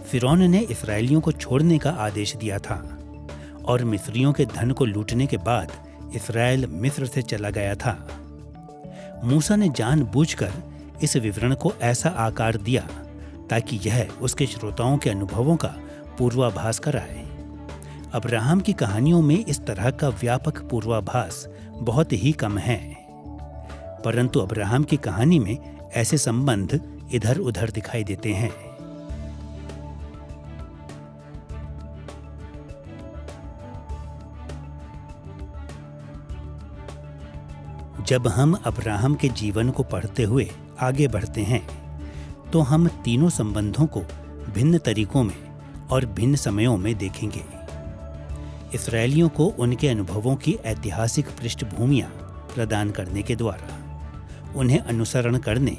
S1: फिरौन ने इस्राएलियों को छोड़ने का आदेश दिया था और मिस्रियों के धन को लूटने के बाद इस्राएल मिस्र से चला गया था। मूसा ने जानबूझकर इस विवरण को ऐसा आकार दिया ताकि यह उसके श्रोताओं के अनुभवों का पूर्वाभास कराए। अब्राहम की कहानियों में इस तरह का व्यापक पूर्वाभास बहुत ही कम है, परंतु अब्राहम की कहानी में ऐसे संबंध इधर उधर दिखाई देते हैं। जब हम अब्राहम के जीवन को पढ़ते हुए आगे बढ़ते हैं तो हम तीनों संबंधों को भिन्न तरीकों में और भिन्न समयों में देखेंगे। इस्राएलियों को उनके अनुभवों की ऐतिहासिक पृष्ठभूमियां प्रदान करने के द्वारा, उन्हें अनुसरण करने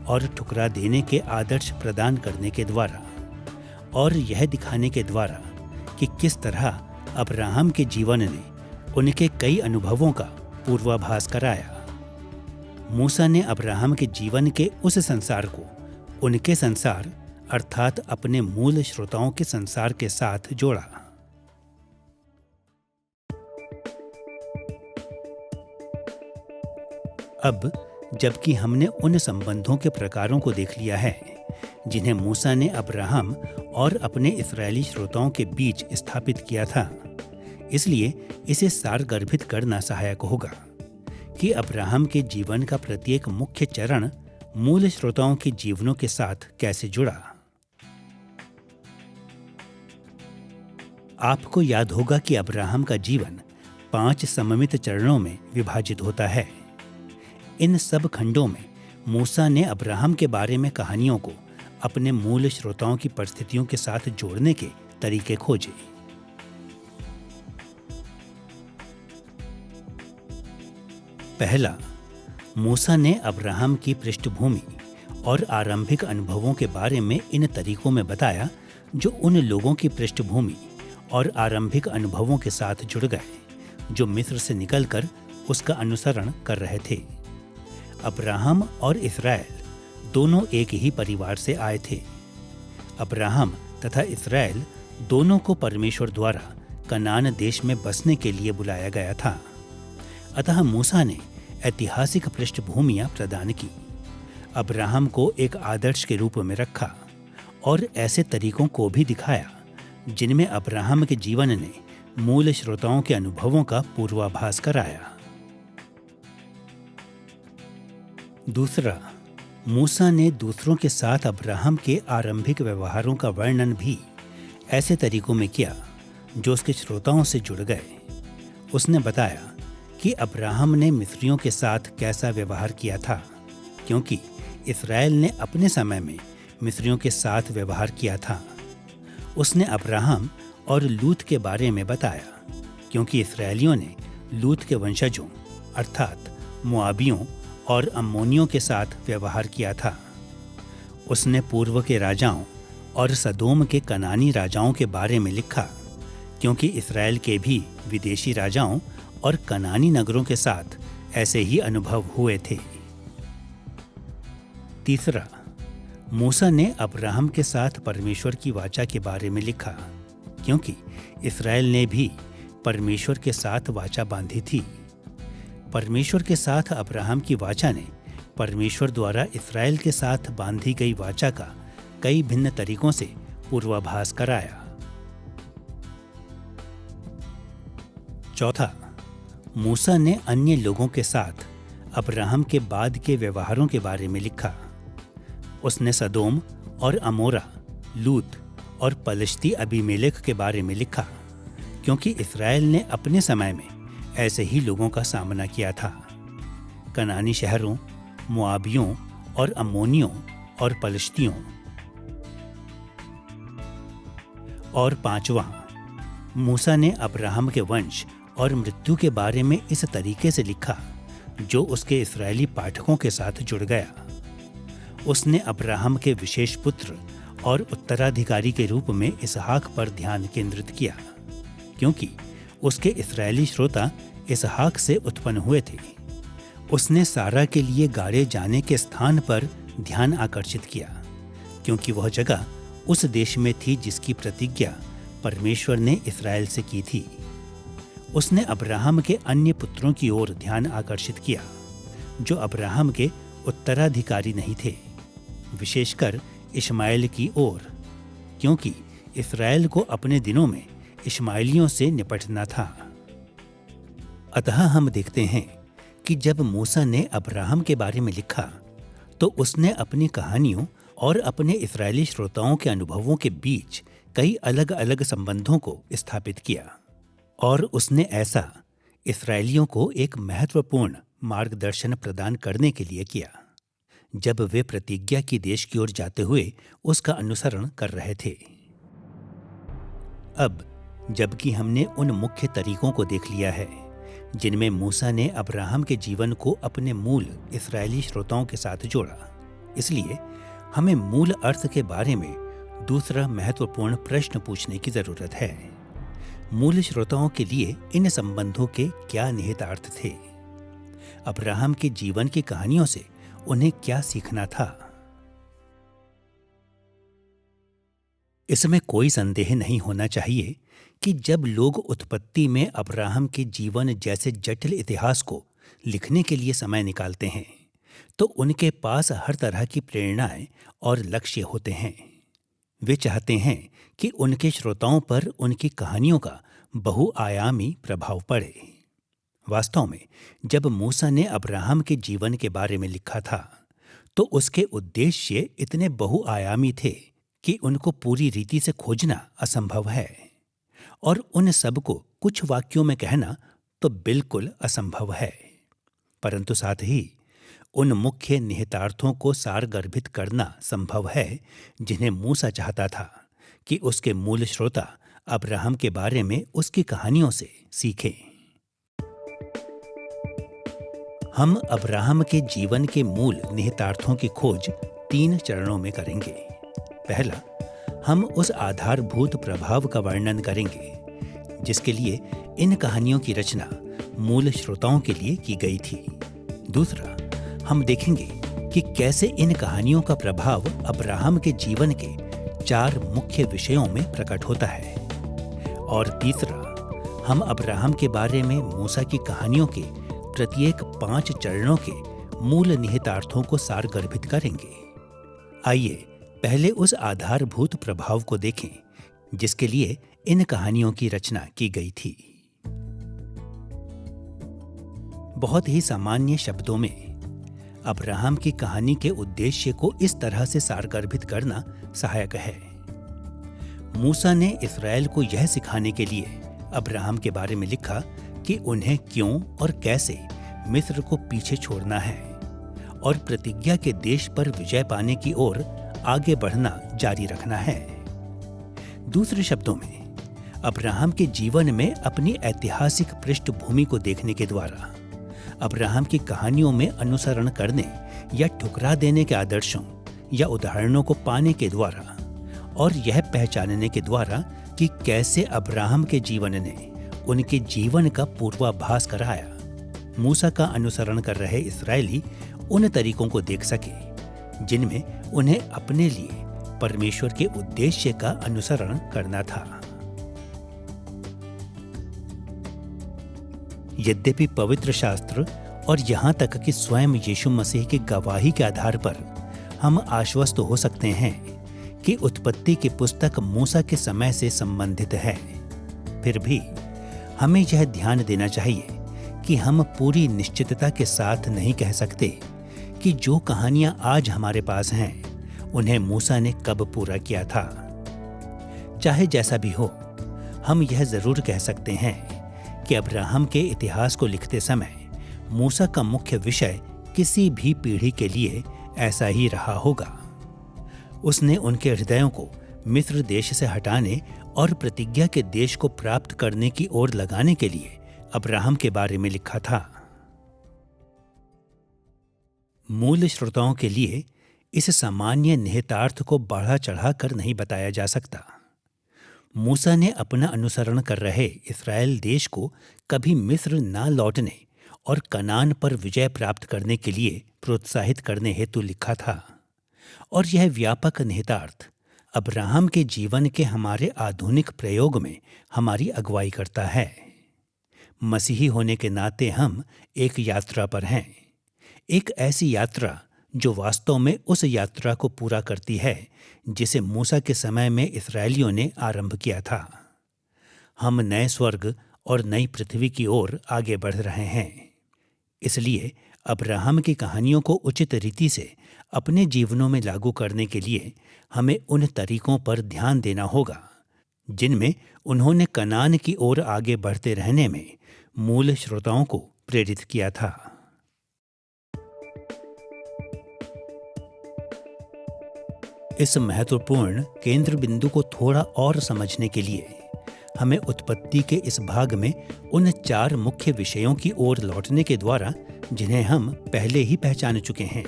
S1: और ठुकरा देने के आदर्श प्रदान करने के द्वारा, और यह दिखाने के द्वारा कि किस तरह अब्राहम के जीवन ने उनके कई अनुभवों का पूर्वाभास कराया। मूसा ने अब्राहम के जीवन के उस संसार को उनके संसार अर्थात अपने मूल श्रोताओं के संसार के साथ जोड़ा। अब जबकि हमने उन संबंधों के प्रकारों को देख लिया है जिन्हें मूसा ने अब्राहम और अपने इस्राएली श्रोताओं के बीच स्थापित किया था, इसलिए इसे सारगर्भित करना सहायक होगा कि अब्राहम के जीवन का प्रत्येक मुख्य चरण मूल श्रोताओं के जीवनों के साथ कैसे जुड़ा। आपको याद होगा कि अब्राहम का जीवन 5 सममित चरणों में विभाजित होता है। इन सब खंडों में मूसा ने अब्राहम के बारे में कहानियों को अपने मूल श्रोताओं की परिस्थितियों के साथ जोड़ने के तरीके खोजे। पहला, मूसा ने अब्राहम की पृष्ठभूमि और आरंभिक अनुभवों के बारे में इन तरीकों में बताया जो उन लोगों की पृष्ठभूमि और आरंभिक अनुभवों के साथ जुड़ गए जो मिस्र से निकलकर उसका अनुसरण कर रहे थे। अब्राहम और इस्राएल दोनों एक ही परिवार से आए थे। अब्राहम तथा इस्राएल दोनों को परमेश्वर द्वारा कनान देश में बसने के लिए बुलाया गया था। अतः मूसा ने ऐतिहासिक पृष्ठभूमियां प्रदान की, अब्राहम को एक आदर्श के रूप में रखा और ऐसे तरीकों को भी दिखाया जिनमें अब्राहम के जीवन ने मूल श्रोताओं के अनुभवों का पूर्वाभास कराया। दूसरा, मूसा ने दूसरों के साथ अब्राहम के आरंभिक व्यवहारों का वर्णन भी ऐसे तरीकों में किया जो उसके श्रोताओं से जुड़ गए। उसने बताया कि अब्राहम ने मिस्रियों के साथ कैसा व्यवहार किया था, क्योंकि इस्राएल ने अपने समय में मिस्रियों के साथ व्यवहार किया था। उसने अब्राहम और लूत के बारे में बताया, क्योंकि इस्राएलियों ने लूत के वंशजों अर्थात मोआबियों और अम्मोनियों के साथ व्यवहार किया था। उसने पूर्व के राजाओं और सदोम के कनानी राजाओं के बारे में लिखा, क्योंकि इस्राएल के भी विदेशी राजाओं और कनानी नगरों के साथ ऐसे ही अनुभव हुए थे। तीसरा, मूसा ने अब्राहम के साथ परमेश्वर की वाचा के बारे में लिखा, क्योंकि इस्राएल ने भी परमेश्वर के साथ वाचा बांधी थी। परमेश्वर के साथ अब्राहम की वाचा ने परमेश्वर द्वारा इस्राएल के साथ बांधी गई वाचा का कई भिन्न तरीकों से पूर्वाभास कराया। चौथा, मूसा ने अन्य लोगों के साथ अब्राहम के बाद के व्यवहारों के बारे में लिखा। उसने सदोम और अमोरा, लूत और पलिश्ती अबीमेलेक के बारे में लिखा, क्योंकि इस्राएल ने अपने समय में ऐसे ही लोगों का सामना किया था। कनानी शहरों, मोआबियों और अम्मोनियों और पलिश्तियों। और पांचवा, मूसा ने अब्राहम के वंश और मृत्यु के बारे में इस तरीके से लिखा जो उसके इस्राएली पाठकों के साथ जुड़ गया। उसने अब्राहम के विशेष पुत्र और उत्तराधिकारी के रूप में इसहाक पर ध्यान केंद्रित किया, क्योंकि उसके इस्राएली श्रोता इसहाक से उत्पन्न हुए थे। उसने सारा के लिए गाड़े जाने के स्थान पर ध्यान आकर्षित किया, क्योंकि वह जगह उस देश में थी जिसकी प्रतिज्ञा परमेश्वर ने इस्राएल से की थी। उसने अब्राहम के अन्य पुत्रों की ओर ध्यान आकर्षित किया जो अब्राहम के उत्तराधिकारी नहीं थे, विशेषकर इश्माएल की ओर, क्योंकि इस्राएल को अपने दिनों में इश्माएलियों से निपटना था। अतः हम देखते हैं कि जब मूसा ने अब्राहम के बारे में लिखा तो उसने अपनी कहानियों और अपने इस्राएली श्रोताओं के अनुभवों के बीच कई अलग अलग संबंधों को स्थापित किया, और उसने ऐसा इस्राएलियों को एक महत्वपूर्ण मार्गदर्शन प्रदान करने के लिए किया जब वे प्रतिज्ञा की देश की ओर जाते हुए उसका अनुसरण कर रहे थे। अब जबकि हमने उन मुख्य तरीकों को देख लिया है जिनमें मूसा ने अब्राहम के जीवन को अपने मूल इस्राएली श्रोताओं के साथ जोड़ा, इसलिए हमें मूल अर्थ के बारे में दूसरा महत्वपूर्ण प्रश्न पूछने की जरूरत है। मूल श्रोताओं के लिए इन संबंधों के क्या निहितार्थ थे? अब्राहम के जीवन की कहानियों से उन्हें क्या सीखना था? इसमें कोई संदेह नहीं होना चाहिए कि जब लोग उत्पत्ति में अब्राहम के जीवन जैसे जटिल इतिहास को लिखने के लिए समय निकालते हैं तो उनके पास हर तरह की प्रेरणाएं और लक्ष्य होते हैं। वे चाहते हैं कि उनके श्रोताओं पर उनकी कहानियों का बहुआयामी प्रभाव पड़े। वास्तव में जब मूसा ने अब्राहम के जीवन के बारे में लिखा था तो उसके उद्देश्य इतने बहुआयामी थे कि उनको पूरी रीति से खोजना असंभव है, और उन सब को कुछ वाक्यों में कहना तो बिल्कुल असंभव है। परंतु साथ ही उन मुख्य निहितार्थों को सारगर्भित करना संभव है जिन्हें मूसा चाहता था कि उसके मूल श्रोता अब्राहम के बारे में उसकी कहानियों से सीखें। हम अब्राहम के जीवन के मूल निहितार्थों की खोज 3 चरणों में करेंगे। पहला, हम उस आधारभूत प्रभाव का वर्णन करेंगे जिसके लिए इन कहानियों की रचना मूल श्रोताओं के लिए की गई थी। दूसरा, हम देखेंगे कि कैसे इन कहानियों का प्रभाव अब्राहम के जीवन के 4 मुख्य विषयों में प्रकट होता है। और तीसरा, हम अब्राहम के बारे में मूसा की कहानियों के प्रत्येक 5 चरणों के मूल निहितार्थों को सारगर्भित करेंगे। आइए पहले उस आधारभूत प्रभाव को देखें जिसके लिए इन कहानियों की रचना की गई थी। बहुत ही सामान्य शब्दों में अब्राहम की कहानी के उद्देश्य को इस तरह से सारगर्भित करना सहायक है। मूसा ने इस्राएल को यह सिखाने के लिए अब्राहम के बारे में लिखा कि उन्हें क्यों और कैसे मिस्र को पीछे छोड़ना है और प्रतिज्ञा के देश पर विजय पाने की ओर आगे बढ़ना जारी रखना है। दूसरे शब्दों में, अब्राहम के जीवन में अपनी ऐतिहासिक पृष्ठभूमि को देखने के द्वारा, अब्राहम की कहानियों में अनुसरण करने या ठुकरा देने के आदर्शों या उदाहरणों को पाने के द्वारा और यह पहचानने के द्वारा कि कैसे अब्राहम के जीवन ने उनके जीवन का पूर्वाभास कराया, मूसा का अनुसरण कर रहे इस्राएली उन तरीकों को देख सके जिनमें उन्हें अपने लिए परमेश्वर के उद्देश्य का अनुसरण करना था। यद्यपि पवित्र शास्त्र और यहाँ तक कि स्वयं यीशु मसीह की गवाही के आधार पर हम आश्वस्त हो सकते हैं कि उत्पत्ति की पुस्तक मूसा के समय से संबंधित है, फिर भी हमें यह ध्यान देना चाहिए कि हम पूरी निश्चितता के साथ नहीं कह सकते कि जो कहानियां आज हमारे पास हैं उन्हें मूसा ने कब पूरा किया था। चाहे जैसा भी हो, हम यह जरूर कह सकते हैं कि अब्राहम के इतिहास को लिखते समय मूसा का मुख्य विषय किसी भी पीढ़ी के लिए ऐसा ही रहा होगा। उसने उनके हृदयों को मिस्र देश से हटाने और प्रतिज्ञा के देश को प्राप्त करने की ओर लगाने के लिए अब्राहम के बारे में लिखा था। मूल श्रोताओं के लिए इस सामान्य निहितार्थ को बढ़ा चढ़ा कर नहीं बताया जा सकता। मूसा ने अपना अनुसरण कर रहे इस्राएल देश को कभी मिस्र ना लौटने और कनान पर विजय प्राप्त करने के लिए प्रोत्साहित करने हेतु लिखा था, और यह व्यापक निहितार्थ अब्राहम के जीवन के हमारे आधुनिक प्रयोग में हमारी अगुवाई करता है। मसीही होने के नाते हम एक यात्रा पर हैं, एक ऐसी यात्रा जो वास्तव में उस यात्रा को पूरा करती है जिसे मूसा के समय में इस्राएलियों ने आरंभ किया था। हम नए स्वर्ग और नई पृथ्वी की ओर आगे बढ़ रहे हैं। इसलिए अब्राहम की कहानियों को उचित रीति से अपने जीवनों में लागू करने के लिए हमें उन तरीकों पर ध्यान देना होगा जिनमें उन्होंने कनान की ओर आगे बढ़ते रहने में मूल श्रोताओं को प्रेरित किया था। इस महत्वपूर्ण केंद्र बिंदु को थोड़ा और समझने के लिए हमें उत्पत्ति के इस भाग में उन 4 मुख्य विषयों की ओर लौटने के द्वारा, जिन्हें हम पहले ही पहचान चुके हैं,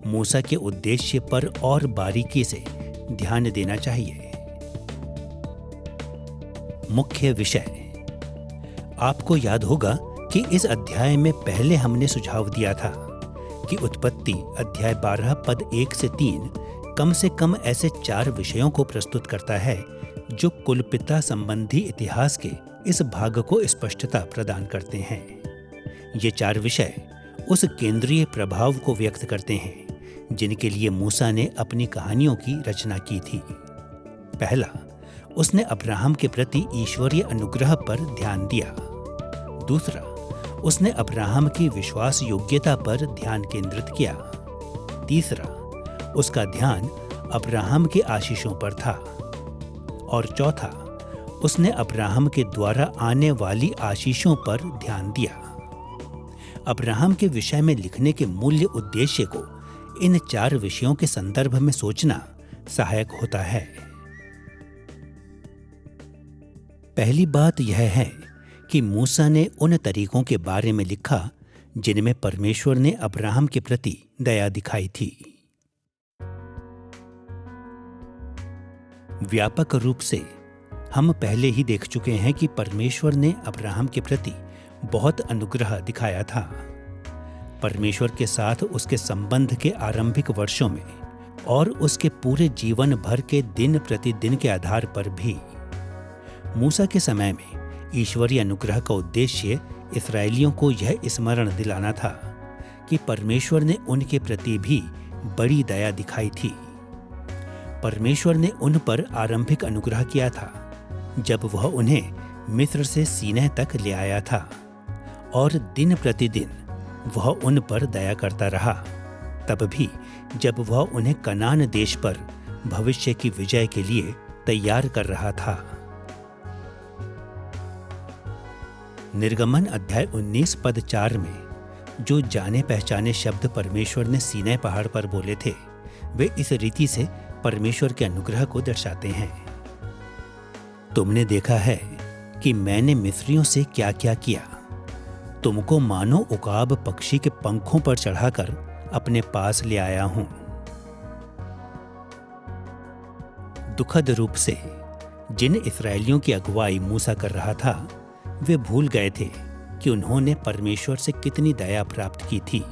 S1: मूसा के उद्देश्य पर और बारीकी से ध्यान देना चाहिए। मुख्य विषय। आपको याद होगा कि इस अध्याय में पहले हमने सुझाव दिया था कि उत्पत्ति अध्याय 12 पद 1 से 3 कम से कम ऐसे 4 विषयों को प्रस्तुत करता है जो कुलपिता संबंधी इतिहास के इस भाग को स्पष्टता प्रदान करते हैं। ये 4 विषय उस केंद्रीय प्रभाव को व्यक्त करते हैं जिनके लिए मूसा ने अपनी कहानियों की रचना की थी। पहला, उसने अब्राहम के प्रति ईश्वरीय अनुग्रह पर ध्यान दिया। दूसरा, उसने अब्राहम की विश्वास योग्यता पर ध्यान केंद्रित किया। तीसरा, उसका ध्यान अब्राहम के आशीषों पर था। और चौथा, उसने अब्राहम के द्वारा आने वाली आशीषों पर ध्यान दिया। अब्राहम के विषय में लिखने के मूल्य उद्देश्य को इन 4 विषयों के संदर्भ में सोचना सहायक होता है। पहली बात यह है कि मूसा ने उन तरीकों के बारे में लिखा जिनमें परमेश्वर ने अब्राहम के प्रति दया दिखाई थी। व्यापक रूप से हम पहले ही देख चुके हैं कि परमेश्वर ने अब्राहम के प्रति बहुत अनुग्रह दिखाया था। परमेश्वर के साथ उसके संबंध के आरंभिक वर्षों में और उसके पूरे जीवन भर के दिन प्रतिदिन के आधार पर भी। मूसा के समय में ईश्वरीय अनुग्रह का उद्देश्य इस्राएलियों को यह स्मरण दिलाना था कि परमेश्वर ने उनके प्रति भी बड़ी दया दिखाई थी। परमेश्वर ने उन पर आरंभिक अनुग्रह किया था जब वह उन्हें मिस्र से सीनै तक ले आया था, और दिन प्रतिदिन वह उन पर दया करता रहा, तब भी जब वह उन्हें कनान देश पर भविष्य की विजय के लिए तैयार कर रहा था। निर्गमन अध्याय 19 पद 4 में जो जाने पहचाने शब्द परमेश्वर ने सीनै पहाड़ पर बोले थे, वे इस रीति से परमेश्वर के अनुग्रह को दर्शाते हैं। तुमने देखा है कि मैंने मिस्रियों से क्या क्या किया। तुमको मानो उकाब पक्षी के पंखों पर चढ़ाकर अपने पास ले आया हूं। दुखद रूप से जिन इस्राएलियों की अगुवाई मूसा कर रहा था, वे भूल गए थे कि उन्होंने परमेश्वर से कितनी दया प्राप्त की थी।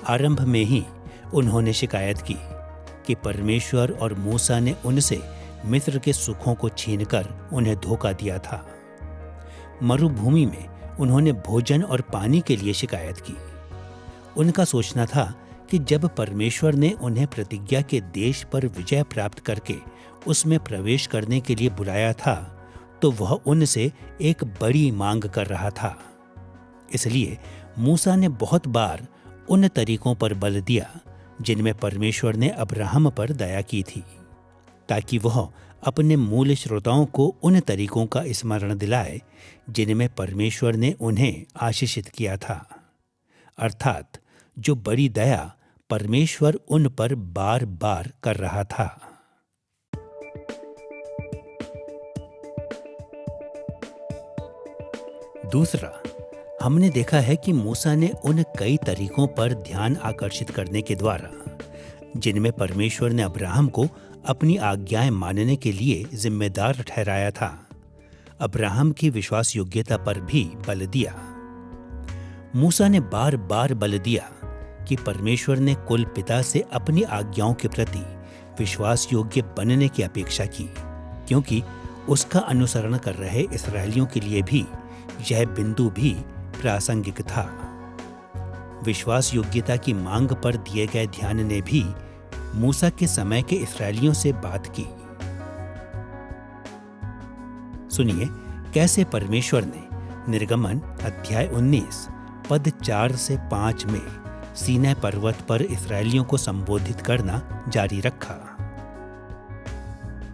S1: आरंभ में ही उन्होंने शिकायत की कि परमेश्वर और मूसा ने उनसे मिस्र के सुखों को छीनकर उन्हें धोखा दिया था। मरुभूमि में उन्होंने भोजन और पानी के लिए शिकायत की। उनका सोचना था कि जब परमेश्वर ने उन्हें प्रतिज्ञा के देश पर विजय प्राप्त करके उसमें प्रवेश करने के लिए बुलाया था, तो वह उनसे एक बड़ी मांग कर रहा था। इसलिए मूसा ने बहुत बार उन तरीकों पर बल दिया जिनमें परमेश्वर ने अब्राहम पर दया की थी, ताकि वह अपने मूल श्रोताओं को उन तरीकों का स्मरण दिलाए जिनमें परमेश्वर ने उन्हें आशीषित किया था, अर्थात जो बड़ी दया परमेश्वर उन पर बार बार कर रहा था। दूसरा, हमने देखा है कि मूसा ने उन कई तरीकों पर ध्यान आकर्षित करने के द्वारा जिनमें परमेश्वर ने अब्राहम को अपनी आज्ञाएं मानने के लिए जिम्मेदार ठहराया था, अब्राहम की विश्वास योग्यता पर भी बल दिया। मूसा ने बार बार बल दिया कि परमेश्वर ने कुल पिता से अपनी आज्ञाओं के प्रति विश्वास योग्य बनने की अपेक्षा की, क्योंकि उसका अनुसरण कर रहे इस्राएलियों के लिए भी यह बिंदु भी प्रासंगिक था। विश्वास योग्यता की मांग पर दिए गए ध्यान ने भी मूसा के समय के इस्राएलियों से बात की। सुनिए कैसे परमेश्वर ने निर्गमन अध्याय 19 पद 4 से 5 में सीनै पर्वत पर इस्राएलियों को संबोधित करना जारी रखा।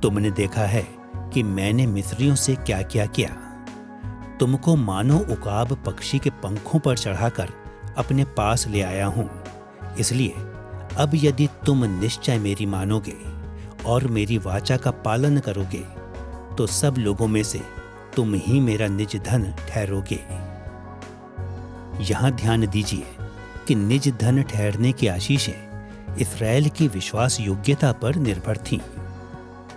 S1: तुमने देखा है कि मैंने मिस्रियों से क्या क्या किया। तुमको मानो उकाब पक्षी के पंखों पर चढ़ाकर अपने पास ले आया हूं। इसलिए अब यदि तुम निश्चय मेरी मानोगे और मेरी वाचा का पालन करोगे, तो सब लोगों में से तुम ही मेरा निज धन ठहरोगे। यहां ध्यान दीजिए कि निज धन ठहरने की आशीषें इस्राएल की विश्वास योग्यता पर निर्भर थीं।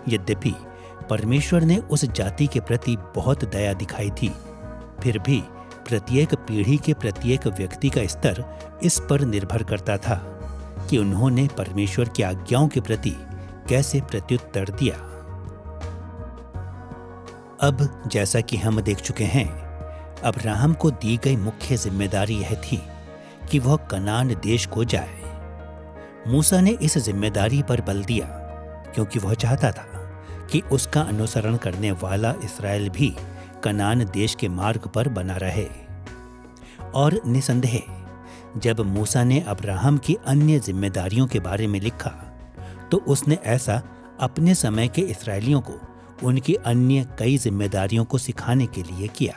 S1: यद्यपि परमेश्वर ने उस जाति के प्रति बहुत दया दिखाई थी, फिर भी प्रत्येक पीढ़ी के प्रत्येक व्यक्ति का स्तर इस पर निर्भर करता था कि उन्होंने परमेश्वर की आज्ञाओं के प्रति कैसे प्रत्युत्तर दिया। अब जैसा कि हम देख चुके हैं, अब्राहम को दी गई मुख्य जिम्मेदारी यह थी कि वह कनान देश को जाए। मूसा ने इस जिम्मेदारी पर बल दिया क्योंकि वह चाहता था कि उसका अनुसरण करने वाला इस्राएल भी कनान देश के मार्ग पर बना रहे। और निसंदेह जब मूसा ने अब्राहम की अन्य जिम्मेदारियों के बारे में लिखा, तो उसने ऐसा अपने समय के इस्राएलियों को उनकी अन्य कई जिम्मेदारियों को सिखाने के लिए किया।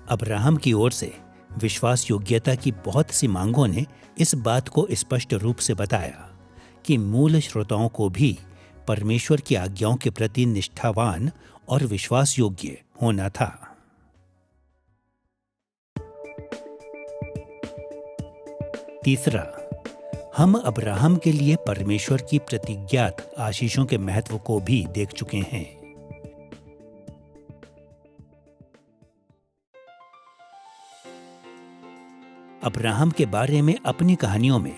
S1: अब्राहम की ओर से विश्वास योग्यता की बहुत सी मांगों ने इस बात को स्पष्ट रूप से बताया कि मूल श्रोताओं को भी परमेश्वर की आज्ञाओं के प्रति निष्ठावान और विश्वास योग्य होना था। तीसरा, हम अब्राहम के लिए परमेश्वर की प्रतिज्ञात आशीषों के महत्व को भी देख चुके हैं। अब्राहम के बारे में अपनी कहानियों में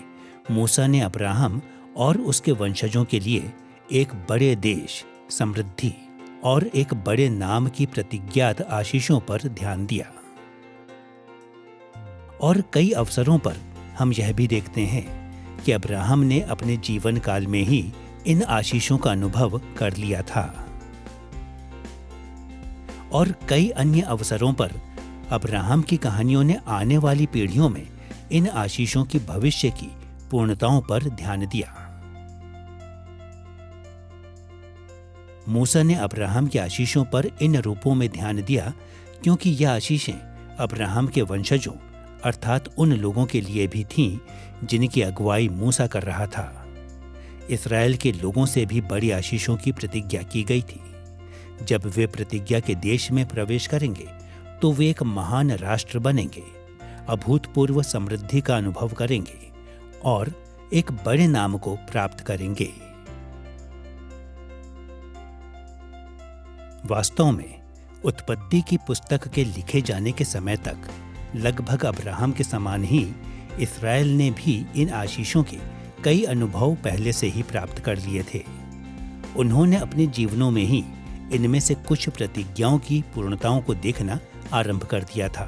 S1: मूसा ने अब्राहम और उसके वंशजों के लिए एक बड़े देश, समृद्धि और एक बड़े नाम की प्रतिज्ञात आशीषों पर ध्यान दिया। और कई अवसरों पर हम यह भी देखते हैं कि अब्राहम ने अपने जीवन काल में ही इन आशीषों का अनुभव कर लिया था। और कई अन्य अवसरों पर अब्राहम की कहानियों ने आने वाली पीढ़ियों में इन आशीषों की भविष्य की पूर्णताओं पर ध्यान दिया। मूसा ने अब्राहम के आशीषों पर इन रूपों में ध्यान दिया क्योंकि यह आशीषें अब्राहम के वंशजों अर्थात उन लोगों के लिए भी थीं जिनकी अगुवाई मूसा कर रहा था। इस्राएल के लोगों से भी बड़ी आशीषों की प्रतिज्ञा की गई थी। जब वे प्रतिज्ञा के देश में प्रवेश करेंगे तो वे एक महान राष्ट्र बनेंगे, अभूतपूर्व समृद्धि का अनुभव करेंगे और एक बड़े नाम को प्राप्त करेंगे। वास्तव में उत्पत्ति की पुस्तक के लिखे जाने के समय तक लगभग अब्राहम के समान ही इस्राएल ने भी इन आशीषों के कई अनुभव पहले से ही प्राप्त कर लिए थे। उन्होंने अपने जीवनों में ही इनमें से कुछ प्रतिज्ञाओं की पूर्णताओं को देखना आरंभ कर दिया था।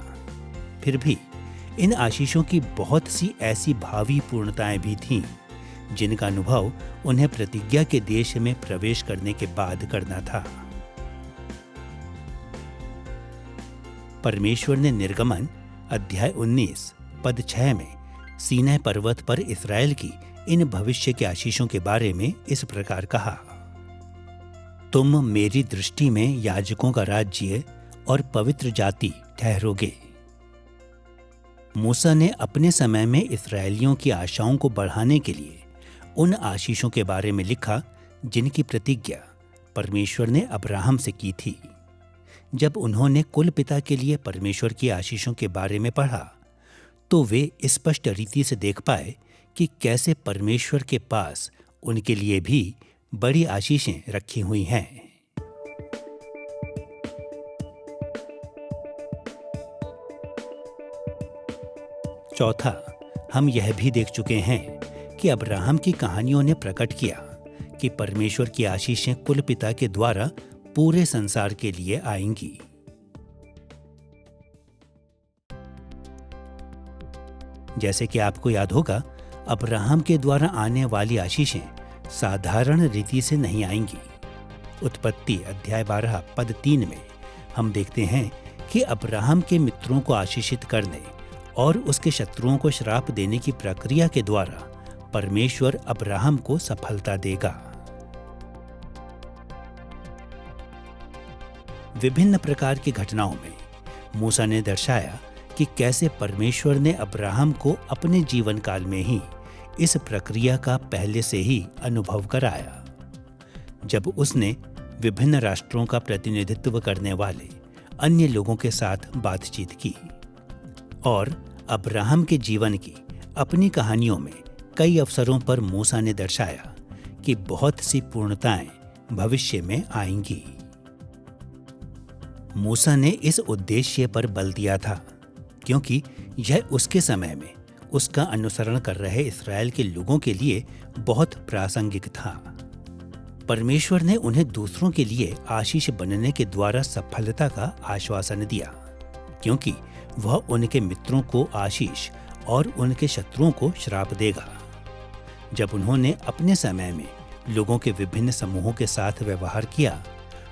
S1: फिर भी इन आशीषों की बहुत सी ऐसी भावी पूर्णताएं भी थीं जिनका अनुभव उन्हें प्रतिज्ञा के देश में प्रवेश करने के बाद करना था। परमेश्वर ने निर्गमन अध्याय 19 पद 6 में सीनै पर्वत पर इस्राएल की इन भविष्य के आशीषों के बारे में इस प्रकार कहा, तुम मेरी दृष्टि में याजकों का राज्य और पवित्र जाति ठहरोगे। मूसा ने अपने समय में इस्राएलियों की आशाओं को बढ़ाने के लिए उन आशीषों के बारे में लिखा जिनकी प्रतिज्ञा परमेश्वर ने अब्राहम से की थी। जब उन्होंने कुल पिता के लिए परमेश्वर की आशीषों के बारे में पढ़ा तो वे स्पष्ट रीति से देख पाए कि कैसे परमेश्वर के पास उनके लिए भी बड़ी आशीषें रखी हुई हैं। चौथा, हम यह भी देख चुके हैं कि अब्राहम की कहानियों ने प्रकट किया कि परमेश्वर की आशीषें कुल पिता के द्वारा पूरे संसार के लिए आएंगी। जैसे कि आपको याद होगा, अब्राहम के द्वारा आने वाली आशीषें साधारण रीति से नहीं आएंगी। उत्पत्ति अध्याय 12 पद 3 में हम देखते हैं कि अब्राहम के मित्रों को आशीषित करने और उसके शत्रुओं को श्राप देने की प्रक्रिया के द्वारा परमेश्वर अब्राहम को सफलता देगा। विभिन्न प्रकार की घटनाओं में मूसा ने दर्शाया कि कैसे परमेश्वर ने अब्राहम को अपने जीवन काल में ही इस प्रक्रिया का पहले से ही अनुभव कराया, जब उसने विभिन्न राष्ट्रों का प्रतिनिधित्व करने वाले अन्य लोगों के साथ बातचीत की। और अब्राहम के जीवन की अपनी कहानियों में कई अवसरों पर मूसा ने दर्शाया कि बहुत सी पूर्णताएं भविष्य में आएंगी। मूसा ने इस उद्देश्य पर बल दिया था क्योंकि यह उसके समय में उसका अनुसरण कर रहे इस्राएल के लोगों के लिए बहुत प्रासंगिक था। परमेश्वर ने उन्हें दूसरों के लिए आशीष बनने के द्वारा सफलता का आश्वासन दिया, क्योंकि वह उनके मित्रों को आशीष और उनके शत्रुओं को श्राप देगा। जब उन्होंने अपने समय में लोगों के विभिन्न समूहों के साथ व्यवहार किया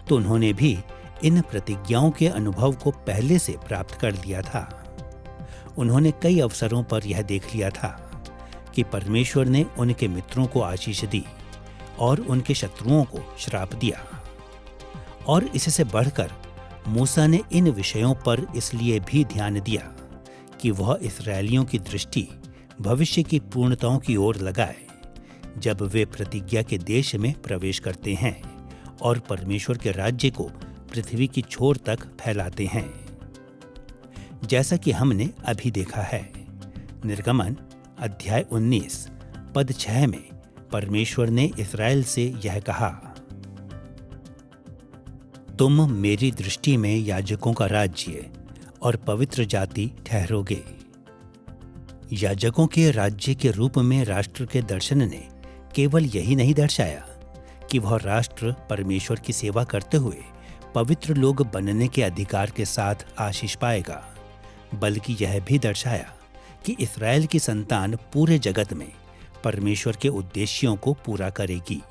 S1: तो उन्होंने भी इन प्रतिज्ञाओं के अनुभव को पहले से प्राप्त कर लिया था। उन्होंने कई अवसरों पर यह देख लिया था कि परमेश्वर ने उनके मित्रों को आशीष दी और उनके शत्रुओं को श्राप दिया। और इससे बढ़कर मूसा ने इन विषयों पर इसलिए भी ध्यान दिया कि वह इस्राएलियों की दृष्टि भविष्य की पूर्णताओं की ओर लगाए, जब वे प्रतिज्ञा के देश में प्रवेश करते हैं और परमेश्वर के राज्य को पृथ्वी की छोर तक फैलाते हैं। जैसा कि हमने अभी देखा है, निर्गमन अध्याय 19 पद 6 में परमेश्वर ने इस्राएल से यह कहा, तुम मेरी दृष्टि में याजकों का राज्य और पवित्र जाति ठहरोगे। याजकों के राज्य के रूप में राष्ट्र के दर्शन ने केवल यही नहीं दर्शाया कि वह राष्ट्र परमेश्वर की सेवा करते हुए पवित्र लोग बनने के अधिकार के साथ आशीष पाएगा, बल्कि यह भी दर्शाया कि इस्राएल की संतान पूरे जगत में परमेश्वर के उद्देश्यों को पूरा करेगी।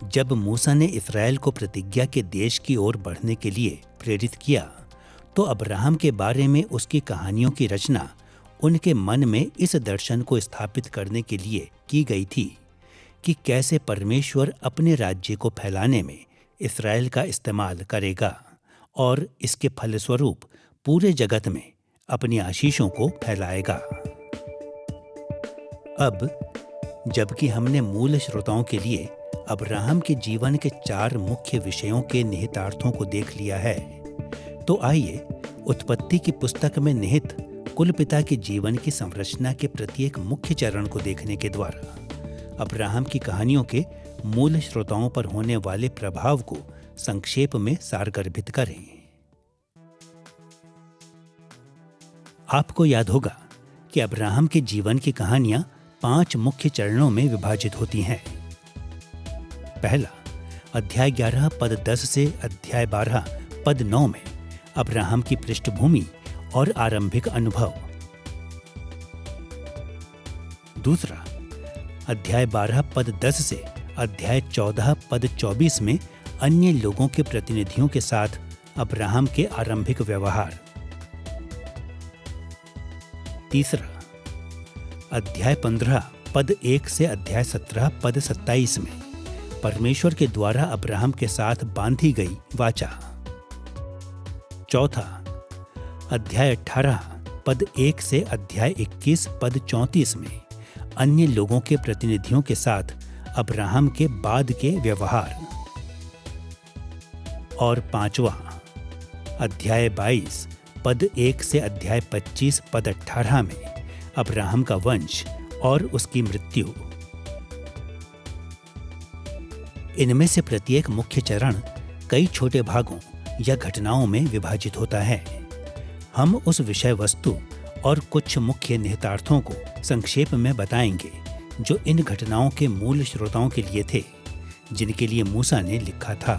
S1: जब मूसा ने इस्राएल को प्रतिज्ञा के देश की ओर बढ़ने के लिए प्रेरित किया, तो अब्राहम के बारे में उसकी कहानियों की रचना उनके मन में इस दर्शन को स्थापित करने के लिए की गई थी कि कैसे परमेश्वर अपने राज्य को फैलाने में इस्राएल का इस्तेमाल करेगा और इसके फलस्वरूप पूरे जगत में अपनी आशीषों को फैलाएगा। अब जबकि हमने मूल श्रोताओं के लिए अब्राहम के जीवन के 4 मुख्य विषयों के निहितार्थों को देख लिया है, तो आइए उत्पत्ति की पुस्तक में निहित कुलपिता के जीवन की संरचना के प्रत्येक मुख्य चरण को देखने के द्वारा अब्राहम की कहानियों के मूल श्रोताओं पर होने वाले प्रभाव को संक्षेप में सारगर्भित करें। आपको याद होगा कि अब्राहम के जीवन की कहानियां 5 मुख्य चरणों में विभाजित होती हैं। पहला, अध्याय 11 पद 10 से अध्याय 12 पद 9 में अब्राहम की पृष्ठभूमि और आरंभिक अनुभव। दूसरा, अध्याय 12 पद 10 से अध्याय 14 पद 24 में अन्य लोगों के प्रतिनिधियों के साथ अब्राहम के आरंभिक व्यवहार। तीसरा, अध्याय 15 पद 1 से अध्याय 17 पद 27 में परमेश्वर के द्वारा अब्राहम के साथ बांधी गई वाचा। चौथा, अध्याय 18 पद 1 से अध्याय 21 पद 34 में अन्य लोगों के प्रतिनिधियों के साथ अब्राहम के बाद के व्यवहार। और पांचवा, अध्याय 22 पद 1 से अध्याय 25 पद 18 में अब्राहम का वंश और उसकी मृत्यु। इनमें से प्रत्येक मुख्य चरण कई छोटे भागों या घटनाओं में विभाजित होता है। हम उस विषय वस्तु और कुछ मुख्य निहितार्थों को संक्षेप में बताएंगे जो इन घटनाओं के मूल श्रोताओं के लिए थे, जिनके लिए मूसा ने लिखा था।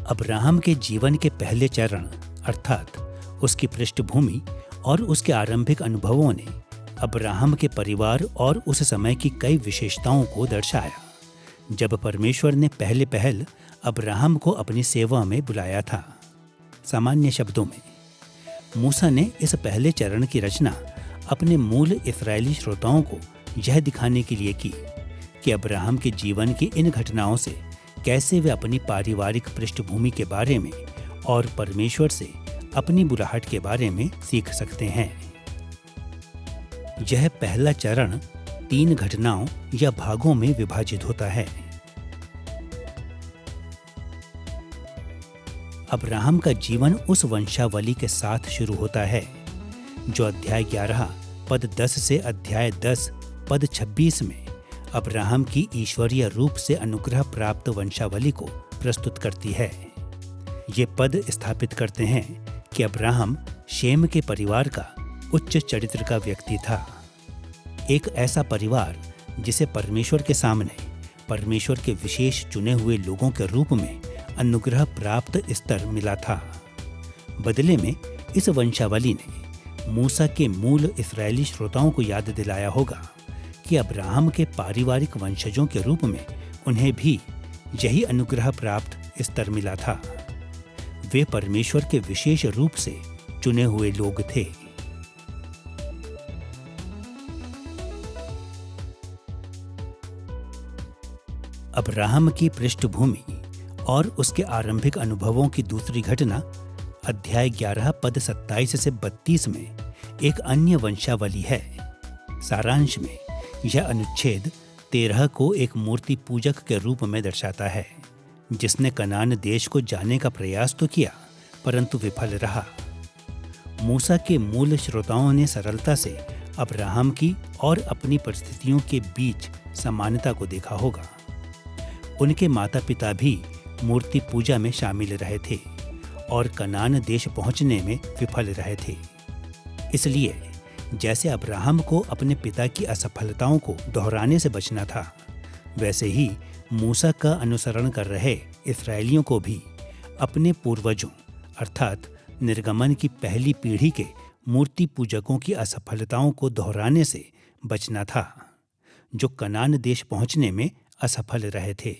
S1: अब्राहम के जीवन के पहले चरण अर्थात उसकी पृष्ठभूमि और उसके आरंभिक अनुभवों ने अब्राहम के परिवार और उस समय की कई विशेषताओं को दर्शाया, जब परमेश्वर ने पहल अब्राहम को अपनी सेवा में बुलाया था। सामान्य शब्दों में मूसा ने इस पहले चरण की रचना अपने मूल इस्राएली श्रोताओं को यह दिखाने के लिए की कि अब्राहम के जीवन की इन घटनाओं से कैसे वे अपनी पारिवारिक पृष्ठभूमि के बारे में और परमेश्वर से अपनी बुलाहट के बारे में सीख सकते हैं। यह पहला चरण 3 घटनाओं या भागों में विभाजित होता है। अब्राहम का जीवन उस वंशावली के साथ शुरू होता है जो अध्याय 11 पद 10 से अध्याय 10 पद 26 में अब्राहम की ईश्वरीय रूप से अनुग्रह प्राप्त वंशावली को प्रस्तुत करती है। ये पद स्थापित करते हैं कि अब्राहम शेम के परिवार का उच्च चरित्र का व्यक्ति था, एक ऐसा परिवार जिसे परमेश्वर के सामने परमेश्वर के विशेष चुने हुए लोगों के रूप में अनुग्रह प्राप्त स्तर मिला था। बदले में इस वंशावली ने मूसा के मूल इस्राएली श्रोताओं को याद दिलाया होगा कि अब्राहम के पारिवारिक वंशजों के रूप में उन्हें भी यही अनुग्रह प्राप्त स्तर मिला था। वे परमेश्वर के विशेष रूप से चुने हुए लोग थे। अब्राहम की पृष्ठभूमि और उसके आरंभिक अनुभवों की दूसरी घटना अध्याय 11 पद 27 से 32 में एक अन्य वंशावली है। सारांश में यह अनुच्छेद 13 को एक मूर्ति पूजक के रूप में दर्शाता है, जिसने कनान देश को जाने का प्रयास तो किया परंतु विफल रहा। मूसा के मूल श्रोताओं ने सरलता से अब्राहम की और अपनी परिस्थितियों के बीच समानता को देखा होगा। उनके माता पिता भी मूर्ति पूजा में शामिल रहे थे और कनान देश पहुंचने में विफल रहे थे। इसलिए जैसे अब्राहम को अपने पिता की असफलताओं को दोहराने से बचना था, वैसे ही मूसा का अनुसरण कर रहे इस्राएलियों को भी अपने पूर्वजों अर्थात निर्गमन की पहली पीढ़ी के मूर्ति पूजकों की असफलताओं को दोहराने से बचना था, जो कनान देश पहुंचने में असफल रहे थे।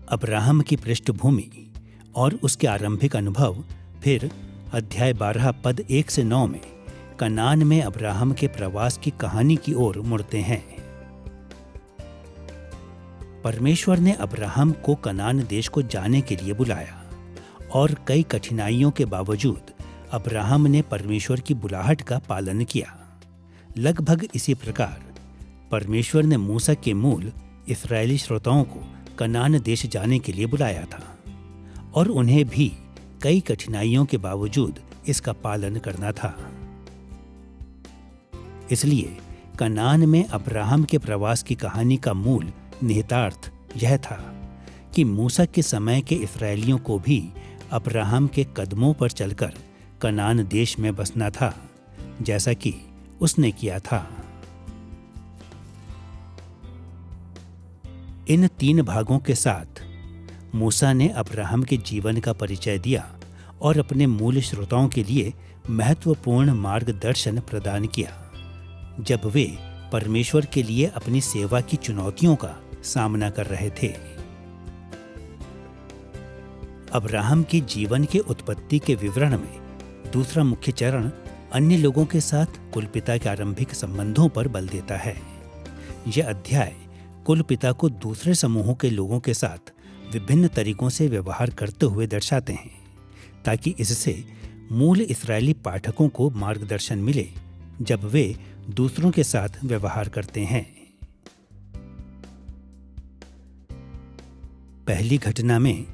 S1: अब्राहम की पृष्ठभूमि और उसके आरंभिक अनुभव फिर अध्याय 12 पद 1 से 9 में कनान में अब्राहम के प्रवास की कहानी की ओर मुड़ते हैं। परमेश्वर ने अब्राहम को कनान देश को जाने के लिए बुलाया और कई कठिनाइयों के बावजूद अब्राहम ने परमेश्वर की बुलाहट का पालन किया। लगभग इसी प्रकार परमेश्वर ने मूसा के मूल इस्राएली श्रोताओं को कनान देश जाने के लिए बुलाया था और उन्हें भी कई कठिनाइयों के बावजूद इसका पालन करना था। इसलिए कनान में अब्राहम के प्रवास की कहानी का मूल निहितार्थ यह था कि मूसा के समय के इस्राएलियों को भी अब्राहम के कदमों पर चलकर कनान देश में बसना था, जैसा कि उसने किया था। इन 3 भागों के साथ मूसा ने अब्राहम के जीवन का परिचय दिया और अपने मूल श्रोताओं के लिए महत्वपूर्ण मार्गदर्शन प्रदान किया जब वे परमेश्वर के लिए अपनी सेवा की चुनौतियों का सामना कर रहे थे। अब्राहम के जीवन के उत्पत्ति के विवरण में दूसरा मुख्य चरण अन्य लोगों के साथ कुलपिता के आरंभिक संबंधों पर बल देता है। यह अध्याय कुलपिता को दूसरे समूहों के लोगों के साथ विभिन्न तरीकों से व्यवहार करते हुए दर्शाते हैं, ताकि इससे मूल इस्राएली पाठकों को मार्गदर्शन मिले जब वे दूसरों के साथ व्यवहार करते हैं। पहली घटना में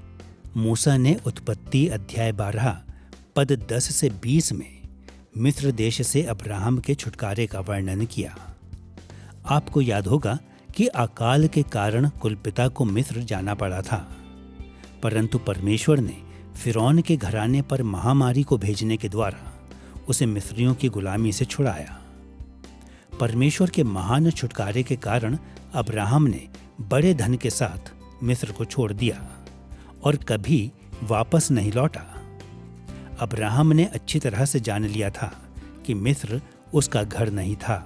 S1: मूसा ने उत्पत्ति अध्याय 12 पद 10 से 20 में मिस्र देश से अब्राहम के छुटकारे का वर्णन किया। आपको याद होगा कि अकाल के कारण कुलपिता को मिस्र जाना पड़ा था, परंतु परमेश्वर ने फिरौन के घराने पर महामारी को भेजने के द्वारा उसे मिस्रियों की गुलामी से छुड़ाया। परमेश्वर के महान छुटकारे के कारण अब्राहम ने बड़े धन के साथ मिस्र को छोड़ दिया और कभी वापस नहीं लौटा। अब्राहम ने अच्छी तरह से जान लिया था कि मिस्र उसका घर नहीं था।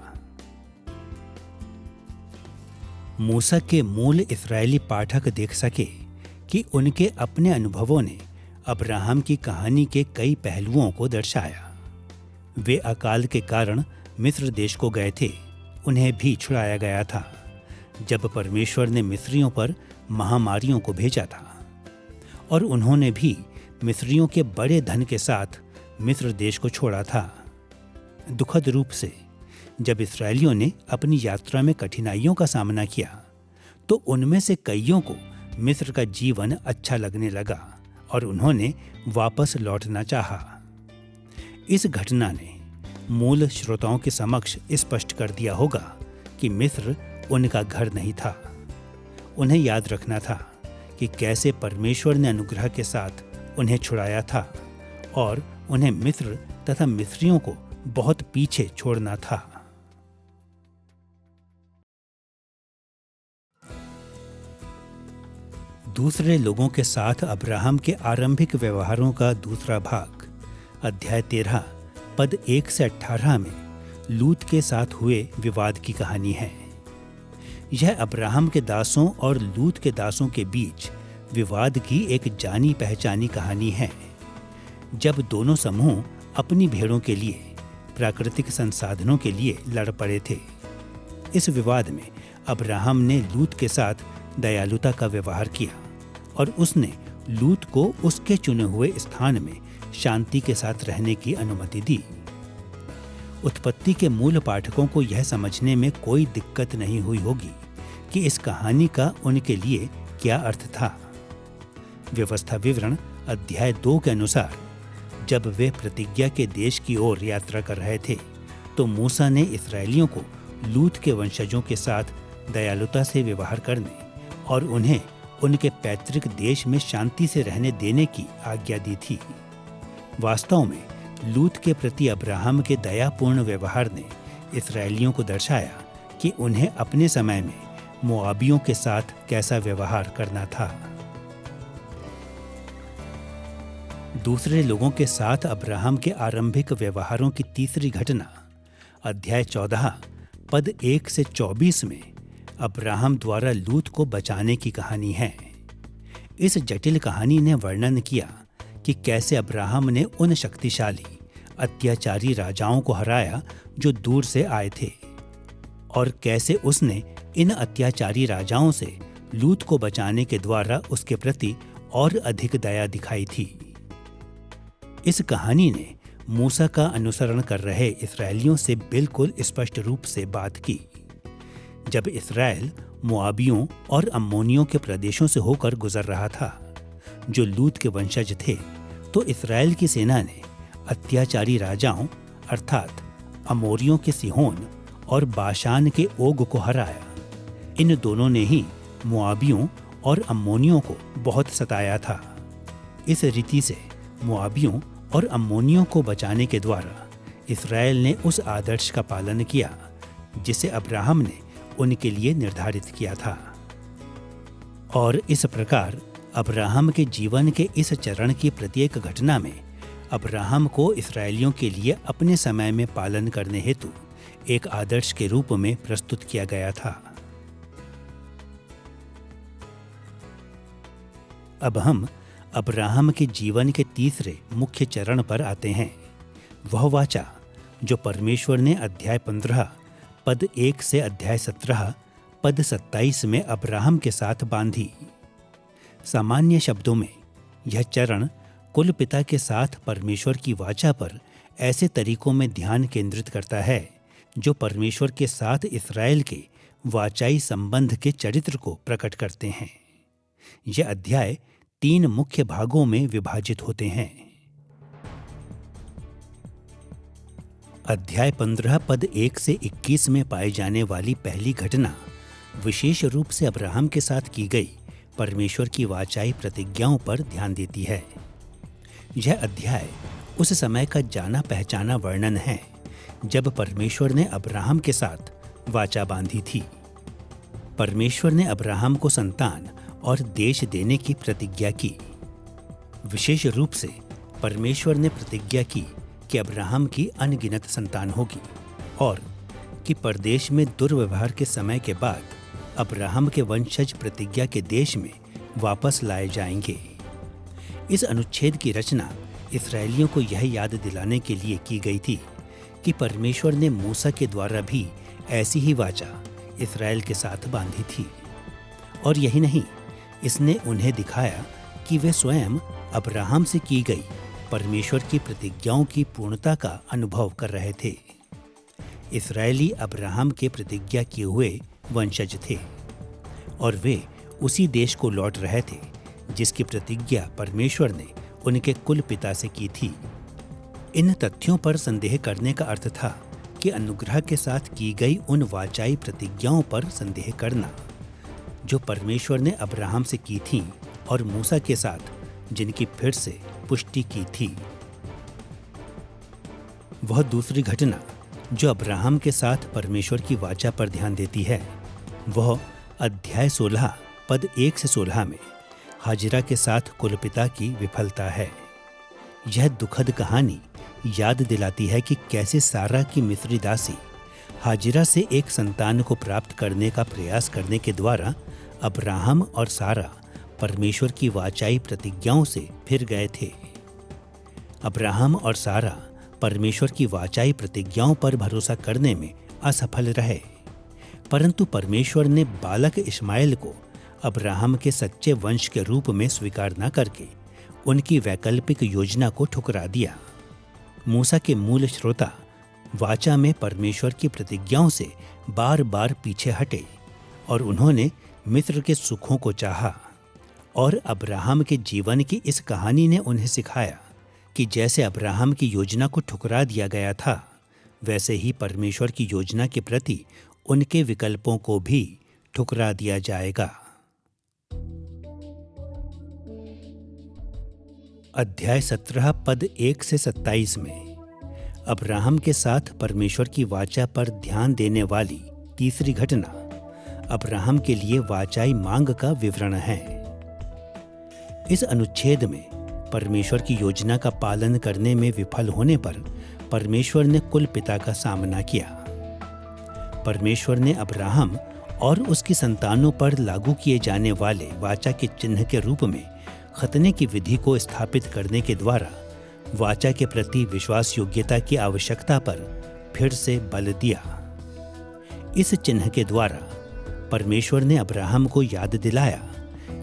S1: मूसा के मूल इस्राएली पाठक देख सके कि उनके अपने अनुभवों ने अब्राहम की कहानी के कई पहलुओं को दर्शाया। वे अकाल के कारण मिस्र देश को गए थे, उन्हें भी छुड़ाया गया था जब परमेश्वर ने मिस्रियों पर महामारियों को भेजा था, और उन्होंने भी मिस्रियों के बड़े धन के साथ मिस्र देश को छोड़ा था। दुखद रूप से जब इस्राएलियों ने अपनी यात्रा में कठिनाइयों का सामना किया तो उनमें से कईयों को मिस्र का जीवन अच्छा लगने लगा और उन्होंने वापस लौटना चाहा। इस घटना ने मूल श्रोताओं के समक्ष स्पष्ट कर दिया होगा कि मिस्र उनका घर नहीं था। उन्हें याद रखना था कि कैसे परमेश्वर ने अनुग्रह के साथ उन्हें छुड़ाया था और उन्हें मिस्र तथा मिस्रियों को बहुत पीछे छोड़ना था। दूसरे लोगों के साथ अब्राहम के आरंभिक व्यवहारों का दूसरा भाग अध्याय 13 पद 1 से 18 में लूत के साथ हुए विवाद की कहानी है। यह अब्राहम के दासों और लूत के दासों के बीच विवाद की एक जानी पहचानी कहानी है, जब दोनों समूह अपनी भेड़ों के लिए प्राकृतिक संसाधनों के लिए लड़ पड़े थे। इस विवाद में अब्राहम ने लूत के साथ दयालुता का व्यवहार किया और उसने लूत को उसके चुने हुए स्थान में शांति के साथ रहने की अनुमति दी। उत्पत्ति के मूल पाठकों को यह समझने में कोई दिक्कत नहीं हुई होगी कि इस कहानी का उनके लिए क्या अर्थ था। व्यवस्था विवरण अध्याय 2 के अनुसार जब वे प्रतिज्ञा के देश की ओर यात्रा कर रहे थे तो मूसा ने इस्राएलियों को लूत के वंशजों के साथ दयालुता से व्यवहार करने और उन्हें उनके पैतृक देश में शांति से रहने देने की आज्ञा दी थी। वास्तव में लूत के प्रति अब्राहम के दयापूर्ण व्यवहार ने इस्राएलियों को दर्शाया कि उन्हें अपने समय में मोआबियों के साथ कैसा व्यवहार करना था। दूसरे लोगों के साथ अब्राहम के आरंभिक व्यवहारों की तीसरी घटना अध्याय 14 पद 1 से 24 में अब्राहम द्वारा लूत को बचाने की कहानी है। इस जटिल कहानी ने वर्णन किया कि कैसे अब्राहम ने उन शक्तिशाली अत्याचारी राजाओं को हराया जो दूर से आए थे, और कैसे उसने इन अत्याचारी राजाओं से लूत को बचाने के द्वारा उसके प्रति और अधिक दया दिखाई थी। इस कहानी ने मूसा का अनुसरण कर रहे इस्राएलियों से बिल्कुल स्पष्ट रूप से बात की। जब इस्राएल मोआबियों और अम्मोनियों के प्रदेशों से होकर गुजर रहा था, जो लूत के वंशज थे, तो इस्राएल की सेना ने अत्याचारी राजाओं अर्थात अमोरियों के सिहोन और बाशान के ओग को हराया। इन दोनों ने ही मोआबियों और अम्मोनियों को बहुत सताया था। इस रीति से मोआबियों और अम्मोनियों को बचाने के द्वारा इस्राएल ने उस आदर्श का पालन किया जिसे अब्राहम ने उनके लिए निर्धारित किया था। और इस प्रकार अब्राहम के जीवन के इस चरण की प्रत्येक घटना में अब्राहम को इस्राएलियों के लिए अपने समय में पालन करने हेतु एक आदर्श के रूप में प्रस्तुत किया गया था। अब हम अब्राहम के जीवन के तीसरे मुख्य चरण पर आते हैं। वह वाचा जो परमेश्वर ने अध्याय 15 पद 1 से अध्याय 17 पद 27 में अब्राहम के साथ बांधी। सामान्य शब्दों में यह चरण कुल पिता के साथ परमेश्वर की वाचा पर ऐसे तरीकों में ध्यान केंद्रित करता है जो परमेश्वर के साथ इस्राएल के वाचाई संबंध के चरित्र को प्रकट करते हैं। यह अध्याय 3 मुख्य भागों में विभाजित होते हैं। अध्याय 15 पद 1 से 21 में पाई जाने वाली पहली घटना विशेष रूप से अब्राहम के साथ की गई परमेश्वर की वाचाई प्रतिज्ञाओं पर ध्यान देती है। यह अध्याय उस समय का जाना पहचाना वर्णन है जब परमेश्वर ने अब्राहम के साथ वाचा बांधी थी। परमेश्वर ने अब्राहम को संतान और देश देने की प्रतिज्ञा की। विशेष रूप से परमेश्वर ने प्रतिज्ञा की कि अब्राहम की अनगिनत संतान होगी और कि परदेश में दुर्व्यवहार के समय के बाद अब्राहम के वंशज प्रतिज्ञा के देश में वापस लाए जाएंगे। इस अनुच्छेद की रचना इस्राएलियों को यह याद दिलाने के लिए की गई थी कि परमेश्वर ने मूसा के द्वारा भी ऐसी ही वाचा इस्राएल के साथ बांधी थी। और यही नहीं, इसने उन्हें दिखाया कि वे स्वयं अब्राहम से की गई परमेश्वर की प्रतिज्ञाओं की पूर्णता का अनुभव कर रहे थे। इस्राएली अब्राहम के प्रतिज्ञा किए हुए वंशज थे और वे उसी देश को लौट रहे थे जिसकी प्रतिज्ञा परमेश्वर ने उनके कुल पिता से की थी। इन तथ्यों पर संदेह करने का अर्थ था कि अनुग्रह के साथ की गई उन वाचाई प्रतिज्ञाओं पर संदेह करना जो परमेश्वर ने अब्राहम से की थी और मूसा के साथ जिनकी फिर से पुष्टि की थी। वह दूसरी घटना जो अब्राहम के साथ परमेश्वर की वाचा पर ध्यान देती है, वह अध्याय 16 पद 1 से 16 में हाजिरा के साथ कुलपिता की विफलता है। यह दुखद कहानी याद दिलाती है कि कैसे सारा की मिस्री दासी हाजिरा से एक संतान को प्राप्त करने का प्रयास करने के द्वारा अब्राहम और सारा परमेश्वर की वाचाई प्रतिज्ञाओं से फिर गए थे। अब्राहम और सारा परमेश्वर की वाचाई प्रतिज्ञाओं पर भरोसा करने में असफल रहे, परंतु परमेश्वर ने बालक इश्माएल को अब्राहम के सच्चे वंश के रूप में स्वीकार न करके उनकी वैकल्पिक योजना को ठुकरा दिया। मूसा के मूल श्रोता वाचा में परमेश्वर की प्रतिज्ञाओं से बार बार पीछे हटे और उन्होंने मिस्र के सुखों को चाहा। और अब्राहम के जीवन की इस कहानी ने उन्हें सिखाया कि जैसे अब्राहम की योजना को ठुकरा दिया गया था, वैसे ही परमेश्वर की योजना के प्रति उनके विकल्पों को भी ठुकरा दिया जाएगा। अध्याय 17 पद 1 से 27 में अब्राहम के साथ परमेश्वर की वाचा पर ध्यान देने वाली तीसरी घटना अब्राहम के लिए वाचाई मांग का विवरण है। इस अनुच्छेद में परमेश्वर की योजना का पालन करने में विफल होने पर परमेश्वर ने कुल पिता का सामना किया। परमेश्वर ने अब्राहम और उसकी संतानों पर लागू किए जाने वाले वाचा के चिन्ह के रूप में खतने की विधि को स्थापित करने के द्वारा वाचा के प्रति विश्वास योग्यता की आवश्यकता पर फिर से बल दिया। इस चिन्ह के द्वारा परमेश्वर ने अब्राहम को याद दिलाया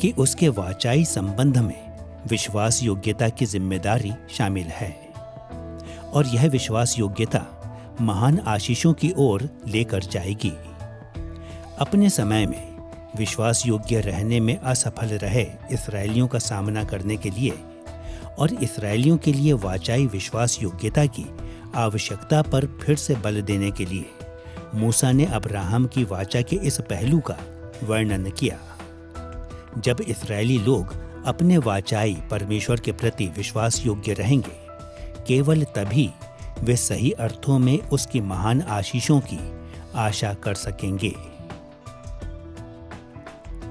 S1: कि उसके वाचाई संबंध में विश्वास योग्यता की जिम्मेदारी शामिल है और यह विश्वास योग्यता महान आशीषों की ओर लेकर जाएगी। अपने समय में विश्वास योग्य रहने में असफल रहे इस्राएलियों का सामना करने के लिए और इस्राएलियों के लिए वाचाई विश्वास योग्यता की आवश्यकता पर फिर से बल देने के लिए मूसा ने अब्राहम की वाचा के इस पहलू का वर्णन किया। जब इस्राएली लोग अपने वाचाई परमेश्वर के प्रति विश्वास योग्य रहेंगे, केवल तभी वे सही अर्थों में उसकी महान आशीषों की आशा कर सकेंगे।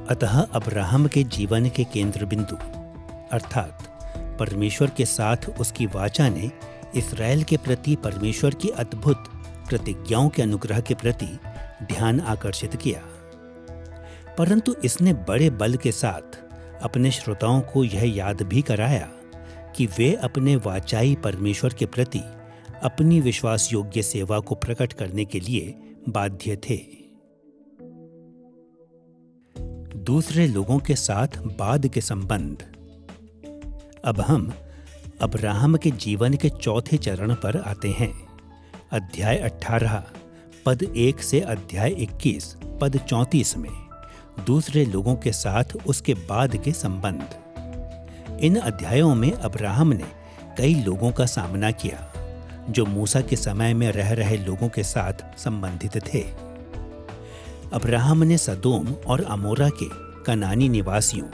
S1: अतः अब्राहम के जीवन के केंद्र बिंदु अर्थात परमेश्वर के साथ उसकी वाचा ने इस्राएल के प्रति परमेश्वर की अद्भुत प्रतिज्ञाओं के अनुग्रह के प्रति ध्यान आकर्षित किया, परंतु इसने बड़े बल के साथ अपने श्रोताओं को यह याद भी कराया कि वे अपने वाचाई परमेश्वर के प्रति अपनी विश्वास योग्य सेवा को प्रकट करने के लिए बाध्य थे। दूसरे लोगों के साथ बाद के संबंध। अब हम अब्राहम के जीवन के चौथे चरण पर आते हैं। अध्याय 18 पद 1 से अध्याय 21 पद 34 में दूसरे लोगों के साथ उसके बाद के संबंध। इन अध्यायों में अब्राहम ने कई लोगों का सामना किया जो मूसा के समय में रह रहे लोगों के साथ संबंधित थे। अब्राहम ने सदोम और अमोरा के कनानी निवासियों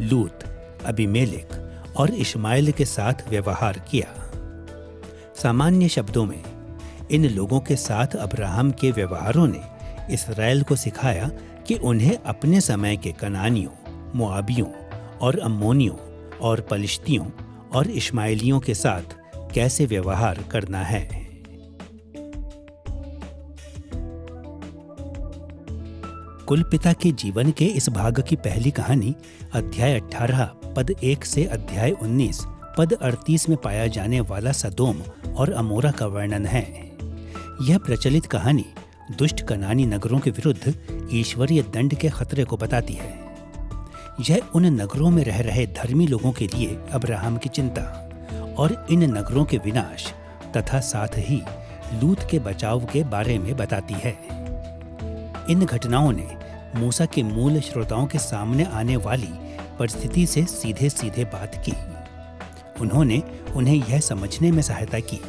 S1: लूत, अबीमेलेक और इश्माएल के साथ व्यवहार किया। सामान्य शब्दों में इन लोगों के साथ अब्राहम के व्यवहारों ने इस्राएल को सिखाया कि उन्हें अपने समय के कनानियों, मोआबियों और अम्मोनियों और पलिश्तियों और इश्माएलियों के साथ कैसे व्यवहार करना है। कुलपिता के जीवन के इस भाग की पहली कहानी अध्याय 18 पद 1 से अध्याय 19 पद 38 में पाया जाने वाला सदोम और अमोरा का वर्णन है। यह प्रचलित कहानी दुष्ट कनानी नगरों के विरुद्ध ईश्वरीय दंड के खतरे को बताती है। यह उन नगरों में रह रहे धर्मी लोगों के लिए अब्राहम की चिंता और इन नगरों के विनाश तथा साथ ही लूत के बचाव के बारे में बताती है। इन घटनाओं ने मूसा के मूल श्रोताओं के सामने आने वाली परिस्थिति से सीधे सीधे बात की। उन्होंने उन्हें यह समझने में सहायता की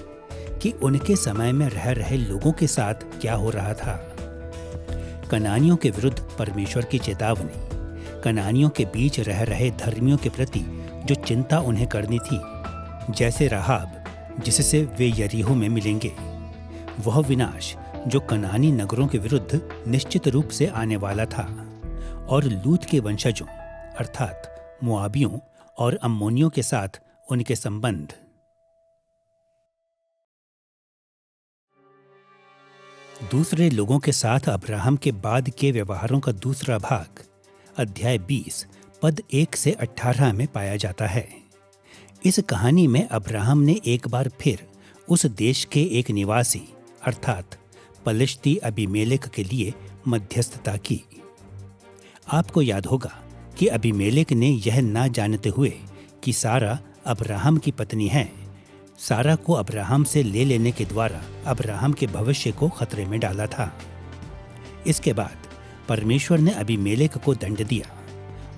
S1: कि उनके समय में रह रहे लोगों के साथ क्या हो रहा था। कनानियों के विरुद्ध परमेश्वर की चेतावनी, कनानियों के बीच रह रहे धर्मियों के प्रति जो चिंता उन्हें करनी थी, जैसे राहाब जिससे वे यरीहो में मिलेंगे, वह विनाश जो कनानी नगरों के विरुद्ध निश्चित रूप से आने वाला था, और लूत के वंशजों अर्थात मोआबियों और अम्मोनियों के साथ उनके संबंध। दूसरे लोगों के साथ अब्राहम के बाद के व्यवहारों का दूसरा भाग अध्याय 20 पद 1 से 18 में पाया जाता है। इस कहानी में अब्राहम ने एक बार फिर उस देश के एक निवासी अर्थात पलिश्ती अबीमेलेक के लिए मध्यस्थता की। आपको याद होगा कि अबीमेलेक ने यह ना जानते हुए कि सारा अब्राहम की पत्नी है, सारा को अब्राहम से ले लेने के द्वारा अब्राहम के भविष्य को खतरे में डाला था। इसके बाद परमेश्वर ने अबीमेलेक को दंड दिया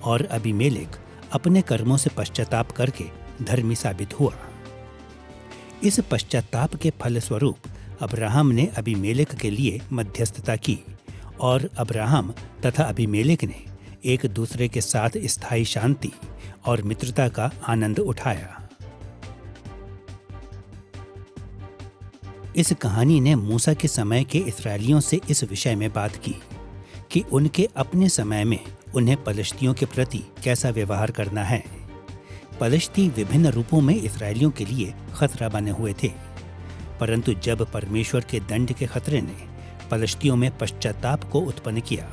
S1: और अबीमेलेक अपने कर्मों से पश्चाताप करके धर्मी साबित हुआ। इस पश्चाताप के फलस्वरूप अब्राहम ने अबीमेलेक के लिए मध्यस्थता की और अब्राहम तथा अबीमेलेक ने एक दूसरे के साथ स्थायी शांति और मित्रता का आनंद उठाया। इस कहानी ने मूसा के समय के इस्राएलियों से इस विषय में बात की कि उनके अपने समय में उन्हें पलिश्तियों के प्रति कैसा व्यवहार करना है। पलिश्ती विभिन्न रूपों में इस्राएलियों के लिए खतरा बने हुए थे, परंतु जब परमेश्वर के दंड के खतरे ने पलिश्तियों में पश्चाताप को उत्पन्न किया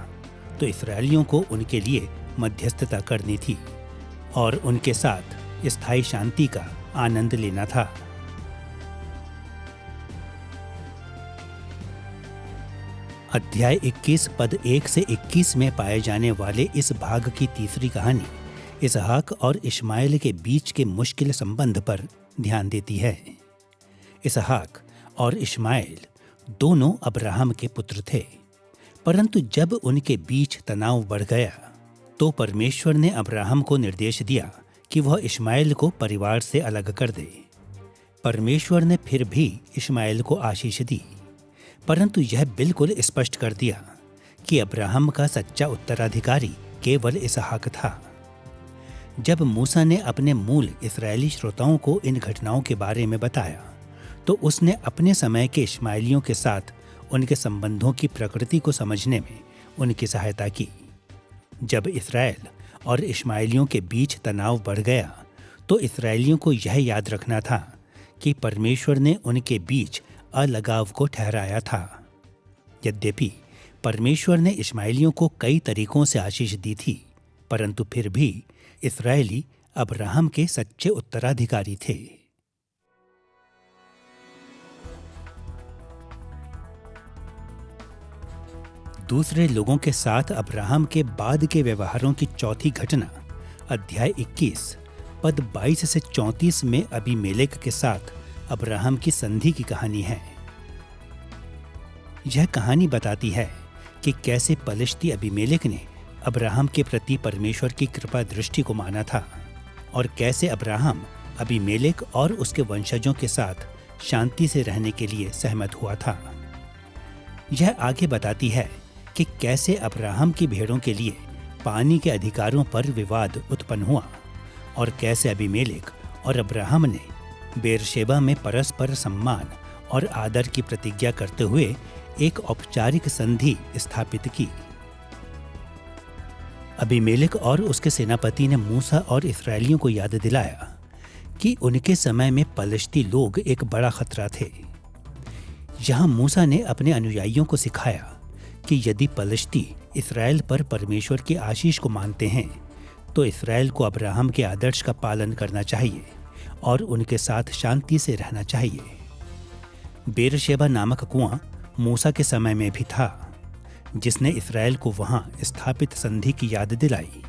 S1: तो इस्राएलियों को उनके लिए मध्यस्थता करनी थी और उनके साथ स्थायी शांति का आनंद लेना था। अध्याय 21 पद 1 से 21 में पाए जाने वाले इस भाग की तीसरी कहानी इसहाक और इश्माएल के बीच के मुश्किल संबंध पर ध्यान देती है। इसहाक और इश्माएल दोनों अब्राहम के पुत्र थे, परंतु जब उनके बीच तनाव बढ़ गया तो परमेश्वर ने अब्राहम को निर्देश दिया कि वह इश्माएल को परिवार से अलग कर दे। परमेश्वर ने फिर भी इश्माएल को आशीष दी, परंतु यह बिल्कुल स्पष्ट कर दिया कि अब्राहम का सच्चा उत्तराधिकारी केवल इसहाक था। जब मूसा ने अपने मूल इस्राएली श्रोताओं को इन घटनाओं के बारे में बताया तो उसने अपने समय के इश्माएलियों के साथ उनके संबंधों की प्रकृति को समझने में उनकी सहायता की। जब इस्राएल और इश्माएलियों के बीच तनाव बढ़ गया तो इस्राएलियों को यह याद रखना था कि परमेश्वर ने उनके बीच अलगाव को ठहराया था। यद्यपि परमेश्वर ने इश्माएलियों को कई तरीकों से आशीष दी थी, परंतु फिर भी इस्राएली अब्राहम के सच्चे उत्तराधिकारी थे। दूसरे लोगों के साथ अब्राहम के बाद के व्यवहारों की चौथी घटना अध्याय 21 पद 22 से 34 में अबीमेलेक के साथ अब्राहम की संधि की कहानी है। यह कहानी बताती है कि कैसे पलिश्ती अबीमेलेक ने अब्राहम के प्रति परमेश्वर की कृपा दृष्टि को माना था और कैसे अब्राहम अबीमेलेक और उसके वंशजों के साथ शांति से रहने के लिए सहमत हुआ था। यह आगे बताती है कि कैसे अब्राहम की भेड़ों के लिए पानी के अधिकारों पर विवाद उत्पन्न हुआ और कैसे अबीमेलेक और अब्राहम ने बेरशेबा में परस्पर सम्मान और आदर की प्रतिज्ञा करते हुए एक औपचारिक संधि स्थापित की। अबीमेलेक और उसके सेनापति ने मूसा और इस्राएलियों को याद दिलाया कि उनके समय में पलिश्ती लोग एक बड़ा खतरा थे। यहाँ मूसा ने अपने अनुयायियों को सिखाया कि यदि पलिश्ती इस्राएल पर परमेश्वर की आशीष को मानते हैं तो इस्राएल को अब्राहम के आदर्श का पालन करना चाहिए और उनके साथ शांति से रहना चाहिए। बेरशेबा नामक कुआं मूसा के समय में भी था, जिसने इस्राएल को वहां स्थापित संधि की याद दिलाई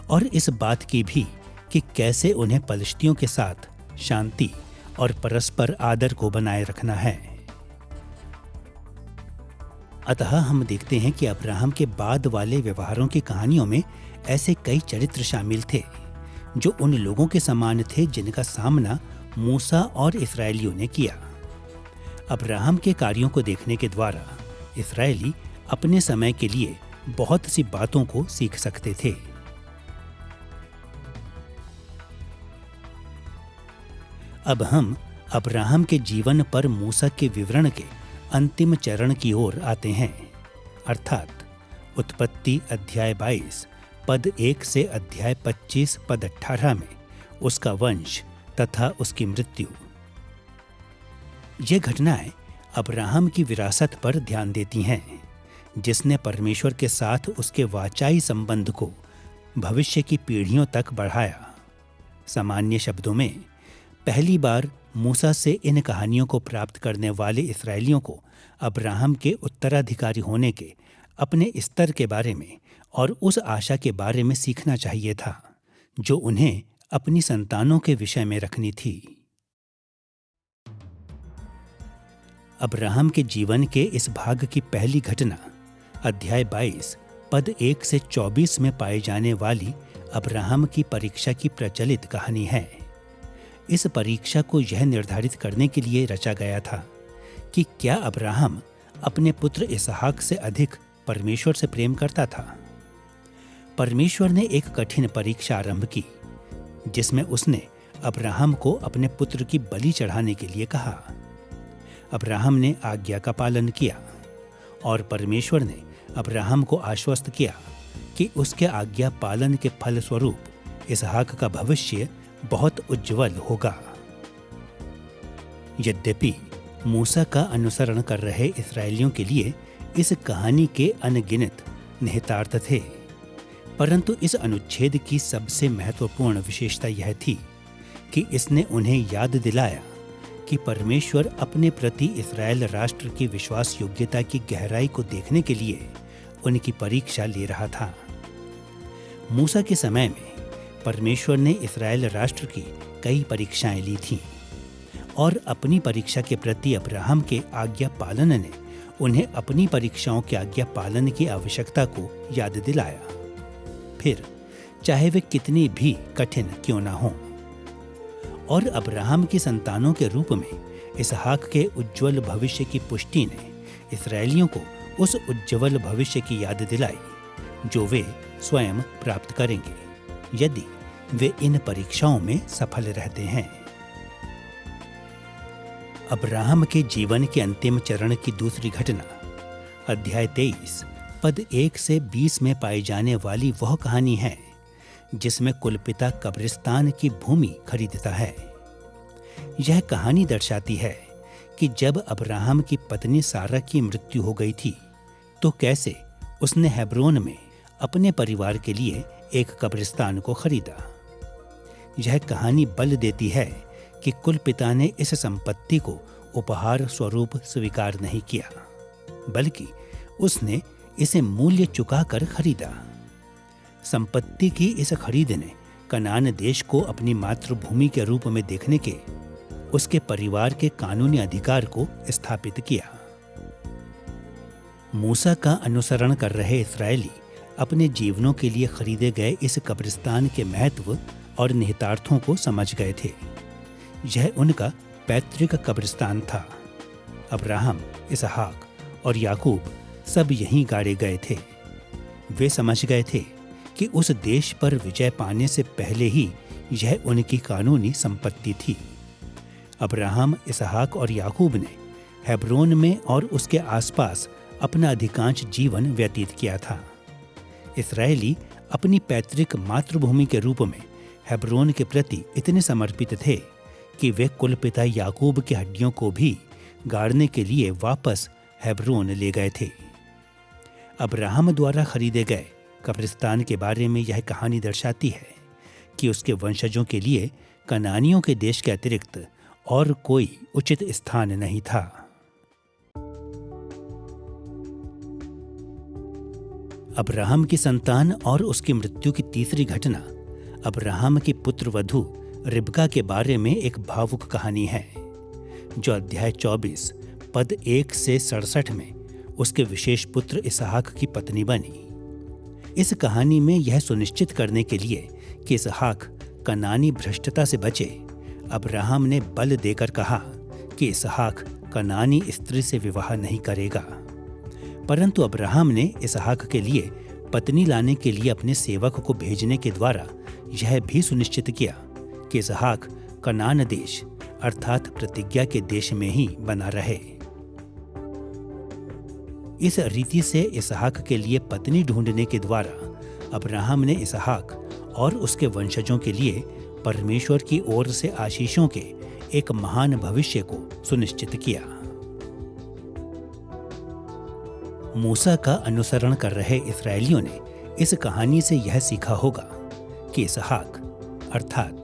S1: और इस बात की भी कि कैसे उन्हें पलिश्तियों के साथ शांति और परस्पर आदर को बनाए रखना है। अतः हम देखते हैं कि अब्राहम के बाद वाले व्यवहारों की कहानियों में ऐसे कई चरित्र शामिल थे जो उन लोगों के समान थे जिनका सामना मूसा और इस्राएलियों ने किया। अब्राहम के कार्यों को देखने के द्वारा इस्राएली अपने समय के लिए बहुत सी बातों को सीख सकते थे। अब हम अब्राहम के जीवन पर मूसा के विवरण के अंतिम चरण की ओर आते हैं, अर्थात उत्पत्ति अध्याय 22 पद 1 से अध्याय 25 पद 18 में उसका वंश तथा उसकी मृत्यु। ये घटनाएं अब्राहम की विरासत पर ध्यान देती हैं, जिसने परमेश्वर के साथ उसके वाचाई संबंध को भविष्य की पीढ़ियों तक बढ़ाया। सामान्य शब्दों में पहली बार मूसा से इन कहानियों को प्राप्त करने वाले इस्राएलियों को अब्राहम के उत्तराधिकारी होने के अपने स्तर के बारे में और उस आशा के बारे में सीखना चाहिए था जो उन्हें अपनी संतानों के विषय में रखनी थी। अब्राहम के जीवन के इस भाग की पहली घटना अध्याय 22 पद 1 से 24 में पाई जाने वाली अब्राहम की परीक्षा की प्रचलित कहानी है। इस परीक्षा को यह निर्धारित करने के लिए रचा गया था कि क्या अब्राहम अपने पुत्र इसहाक से अधिक परमेश्वर से प्रेम करता था। परमेश्वर ने एक कठिन परीक्षा आरंभ की, जिसमें उसने अब्राहम को अपने पुत्र की बलि चढ़ाने के लिए कहा। अब्राहम ने आज्ञा का पालन किया और परमेश्वर ने अब्राहम को आश्वस्त किया कि उसके आज्ञा पालन के फल स्वरूप इसहाक का भविष्य बहुत उज्जवल होगा। यद्यपि मूसा का अनुसरण कर रहे इस्राएलियों के लिए इस कहानी के अनगिनत निहितार्थ थे, परंतु इस अनुच्छेद की सबसे महत्वपूर्ण विशेषता यह थी कि इसने उन्हें याद दिलाया कि परमेश्वर अपने प्रति इस्राएल राष्ट्र की विश्वास योग्यता की गहराई को देखने के लिए उनकी परीक्षा ले रहा था। मूसा के समय में परमेश्वर ने इस्राएल राष्ट्र की कई परीक्षाएं ली थीं और अपनी परीक्षा के प्रति अब्राहम के आज्ञा पालन ने उन्हें अपनी परीक्षाओं के आज्ञा पालन की आवश्यकता को याद दिलाया, फिर चाहे वे कितनी भी कठिन क्यों ना हों। और अब्राहम की संतानों के रूप में इसहाक के उज्जवल भविष्य की पुष्टि ने इस्राएलियों को उस उज्जवल भविष्य की याद दिलाई जो वे स्वयं प्राप्त करेंगे यदि वे इन परीक्षाओं में सफल रहते हैं। अब्राहम के जीवन के अंतिम चरण की दूसरी घटना अध्याय 23 पद 1 से 20 में पाई जाने वाली वह कहानी है जिसमें कुलपिता कब्रिस्तान की भूमि खरीदता है। यह कहानी दर्शाती है कि जब अब्राहम की पत्नी सारा की मृत्यु हो गई थी तो कैसे उसने हेब्रोन में अपने परिवार के लिए एक कब्रिस्तान को खरीदा। यह कहानी बल देती है कि कुलपिता ने इस संपत्ति को उपहार स्वरूप स्वीकार नहीं किया, बल्कि उसने इसे मूल्य चुकाकर खरीदा। संपत्ति की इस खरीद ने कनान देश को अपनी मातृभूमि के रूप में देखने के उसके परिवार के कानूनी अधिकार को स्थापित किया। मूसा का अनुसरण कर रहे इस्राएली अपने जीवनों के लिए खरीदे गए इस कब्रिस्तान के महत्व और निहितार्थों को समझ गए थे। यह उनका पैतृक कब्रिस्तान था। अब्राहम, इसहाक और याकूब सब यहीं गाड़े गए थे। वे समझ गए थे कि उस देश पर विजय पाने से पहले ही यह उनकी कानूनी संपत्ति थी। अब्राहम, इसहाक और याकूब ने हेब्रोन में और उसके आसपास अपना अधिकांश जीवन व्यतीत किया था। इस्राएली अपनी पैतृक मातृभूमि के रूप में हेब्रोन के प्रति इतने समर्पित थे कि वे कुलपिता याकूब की हड्डियों को भी गाड़ने के लिए वापस हेब्रोन ले गए थे। अब्राहम द्वारा खरीदे गए कब्रिस्तान के बारे में यह कहानी दर्शाती है कि उसके वंशजों के लिए कनानियों के देश के अतिरिक्त और कोई उचित स्थान नहीं था। अब्राहम की संतान और उसकी मृत्यु की तीसरी घटना अब्राहम की पुत्रवधू रिबका के बारे में एक भावुक कहानी है जो अध्याय 24 पद 1 से 67 में उसके विशेष पुत्र इसहाक की पत्नी बनी। इस कहानी में यह सुनिश्चित करने के लिए कि इसहाक कनानी भ्रष्टता से बचे, अब्राहम ने बल देकर कहा कि इसहाक कनानी स्त्री से विवाह नहीं करेगा। परंतु अब्राहम ने इसहाक के लिए पत्नी लाने के लिए अपने सेवक को भेजने के द्वारा यह भी सुनिश्चित किया कि इसहाक कनान देश अर्थात प्रतिज्ञा के देश में ही बना रहे। इस रीति से इसहाक के लिए पत्नी ढूंढने के द्वारा अब्राहम ने इसहाक और उसके वंशजों के लिए परमेश्वर की ओर से आशीषों के एक महान भविष्य को सुनिश्चित किया। मूसा का अनुसरण कर रहे इस्राएलियों ने इस कहानी से यह सीखा होगा कि इसहाक अर्थात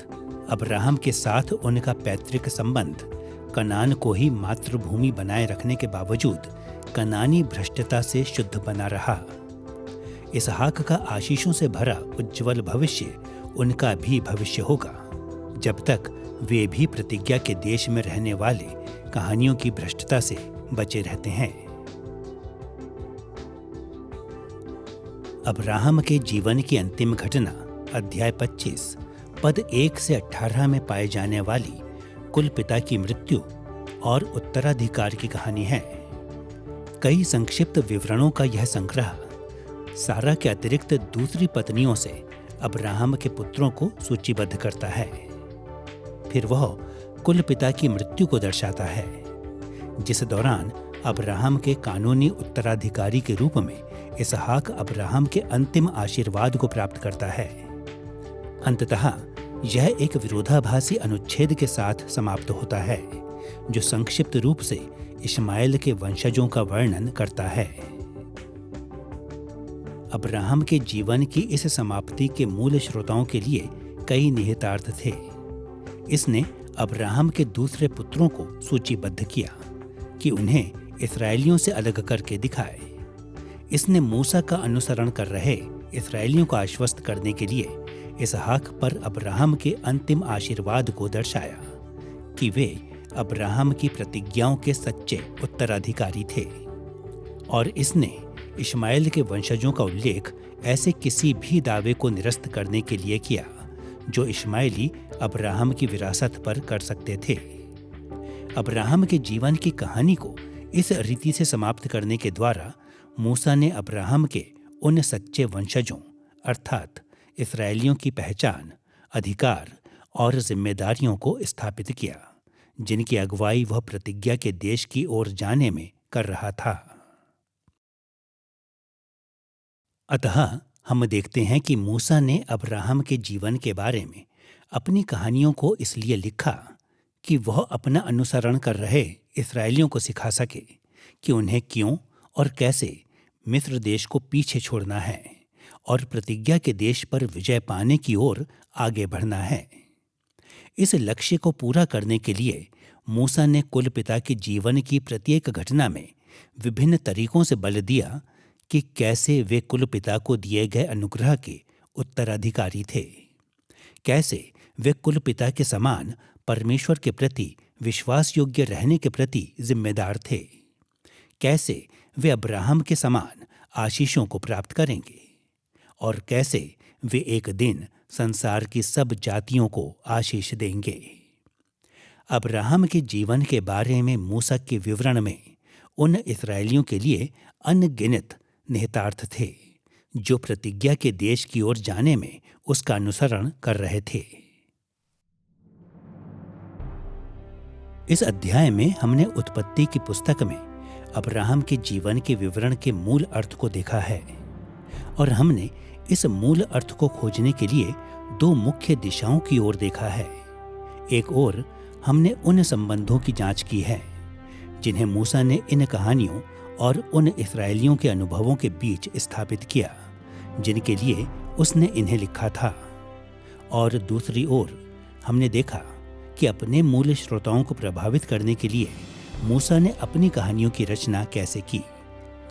S1: अब्राहम के साथ उनका पैतृक संबंध कनान को ही मातृभूमि बनाए रखने के बावजूद कनानी भ्रष्टता से शुद्ध बना रहा। इसहाक का आशीषों से भरा उज्जवल भविष्य उनका भी भविष्य होगा जब तक वे भी प्रतिज्ञा के देश में रहने वाले कहानियों की भ्रष्टता से बचे रहते हैं। अब्राहम के जीवन की अंतिम घटना अध्याय 25 पद 1 से 18 में पाए जाने वाली कुल पिता की मृत्यु और उत्तराधिकार की कहानी है। कई संक्षिप्त विवरणों का यह संग्रह सारा के अतिरिक्त दूसरी पत्नियों से अब्राहम के पुत्रों को सूचीबद्ध करता है। फिर वह कुल पिता की मृत्यु को दर्शाता है, जिस दौरान अब्राहम के कानूनी उत्तराधिकारी के रूप में इसहाक अब्राहम के अंतिम आशीर्वाद को प्राप्त करता है। अंततः यह एक विरोधाभासी अनुच्छेद के साथ समाप्त होता है, जो संक्षिप्त रूप से इश्माएल के वंशजों का वर्णन करता है। अब्राहम के जीवन की इस समाप्ति के मूल श्रोताओं के लिए कई निहितार्थ थे। इसने अब्राहम के दूसरे पुत्रों को सूचीबद्ध किया कि उन्हें इस्राएलियों से अलग करके दिखाए। इसने मूसा का अनुसरण कर रहे इस्राएलियों को आश्वस्त करने के लिए इसहाक पर अब्राहम के अंतिम आशीर्वाद को दर्शाया कि वे अब्राहम की प्रतिज्ञाओं के सच्चे उत्तराधिकारी थे। और इसने इश्माएल के वंशजों का उल्लेख ऐसे किसी भी दावे को निरस्त करने के लिए किया जो इश्माएली अब्राहम की विरासत पर कर सकते थे। अब्राहम के जीवन की कहानी को इस रीति से समाप्त करने के द्वारा मूसा ने अब्राहम के उन सच्चे वंशजों अर्थात इस्राएलियों की पहचान, अधिकार और जिम्मेदारियों को स्थापित किया, जिनकी अगुवाई वह प्रतिज्ञा के देश की ओर जाने में कर रहा था। अतः हम देखते हैं कि मूसा ने अब्राहम के जीवन के बारे में अपनी कहानियों को इसलिए लिखा कि वह अपना अनुसरण कर रहे इस्राएलियों को सिखा सके कि उन्हें क्यों और कैसे मिस्र देश को पीछे छोड़ना है और प्रतिज्ञा के देश पर विजय पाने की ओर आगे बढ़ना है। इस लक्ष्य को पूरा करने के लिए मूसा ने कुल पिता के जीवन की प्रत्येक घटना में विभिन्न तरीकों से बल दिया कि कैसे वे कुल पिता को दिए गए अनुग्रह के उत्तराधिकारी थे, कैसे वे कुल पिता के समान परमेश्वर के प्रति विश्वास योग्य रहने के प्रति जिम्मेदार थे, कैसे वे अब्राहम के समान आशीषों को प्राप्त करेंगे और कैसे वे एक दिन संसार की सब जातियों को आशीष देंगे। अब्राहम के जीवन के बारे में मूसा के विवरण में उन इस्राएलियों के लिए अनगिनत निहितार्थ थे जो प्रतिज्ञा के देश की ओर जाने में उसका अनुसरण कर रहे थे। इस अध्याय में हमने उत्पत्ति की पुस्तक में अब्राहम के जीवन के विवरण के मूल अर्थ को देखा है और हमने इस मूल अर्थ को खोजने के लिए दो मुख्य दिशाओं की ओर देखा है। एक ओर हमने उन संबंधों की जांच की है जिन्हें मूसा ने इन कहानियों और उन इस्राएलियों के अनुभवों के बीच स्थापित किया जिनके लिए उसने इन्हें लिखा था, और दूसरी ओर हमने देखा कि अपने मूल श्रोताओं को प्रभावित करने के लिए मूसा ने अपनी कहानियों की रचना कैसे की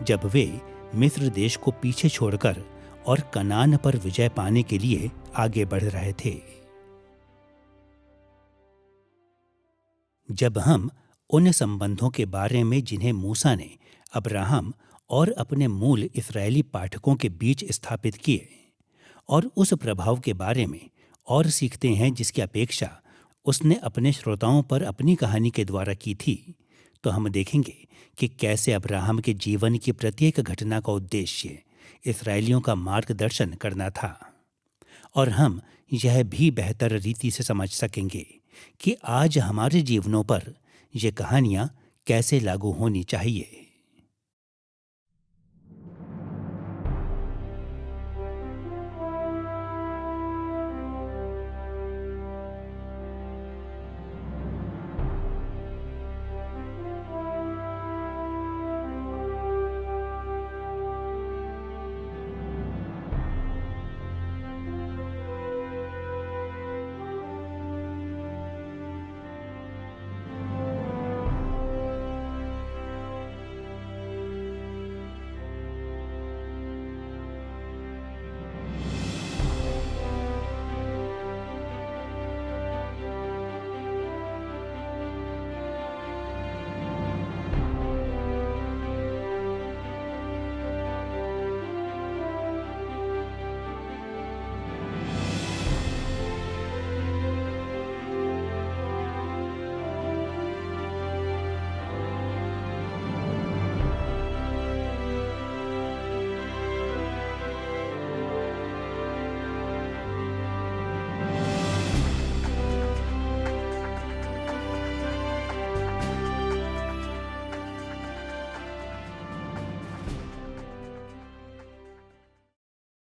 S1: जब वे मिस्र देश को पीछे छोड़कर और कनान पर विजय पाने के लिए आगे बढ़ रहे थे। जब हम उन संबंधों के बारे में जिन्हें मूसा ने अब्राहम और अपने मूल इस्राएली पाठकों के बीच स्थापित किए और उस प्रभाव के बारे में और सीखते हैं जिसकी अपेक्षा उसने अपने श्रोताओं पर अपनी कहानी के द्वारा की थी, तो हम देखेंगे कि कैसे अब्राहम के जीवन की प्रत्येक घटना का उद्देश्य इस्राएलियों का मार्गदर्शन करना था। और हम यह भी बेहतर रीति से समझ सकेंगे कि आज हमारे जीवनों पर ये कहानियाँ कैसे लागू होनी चाहिए।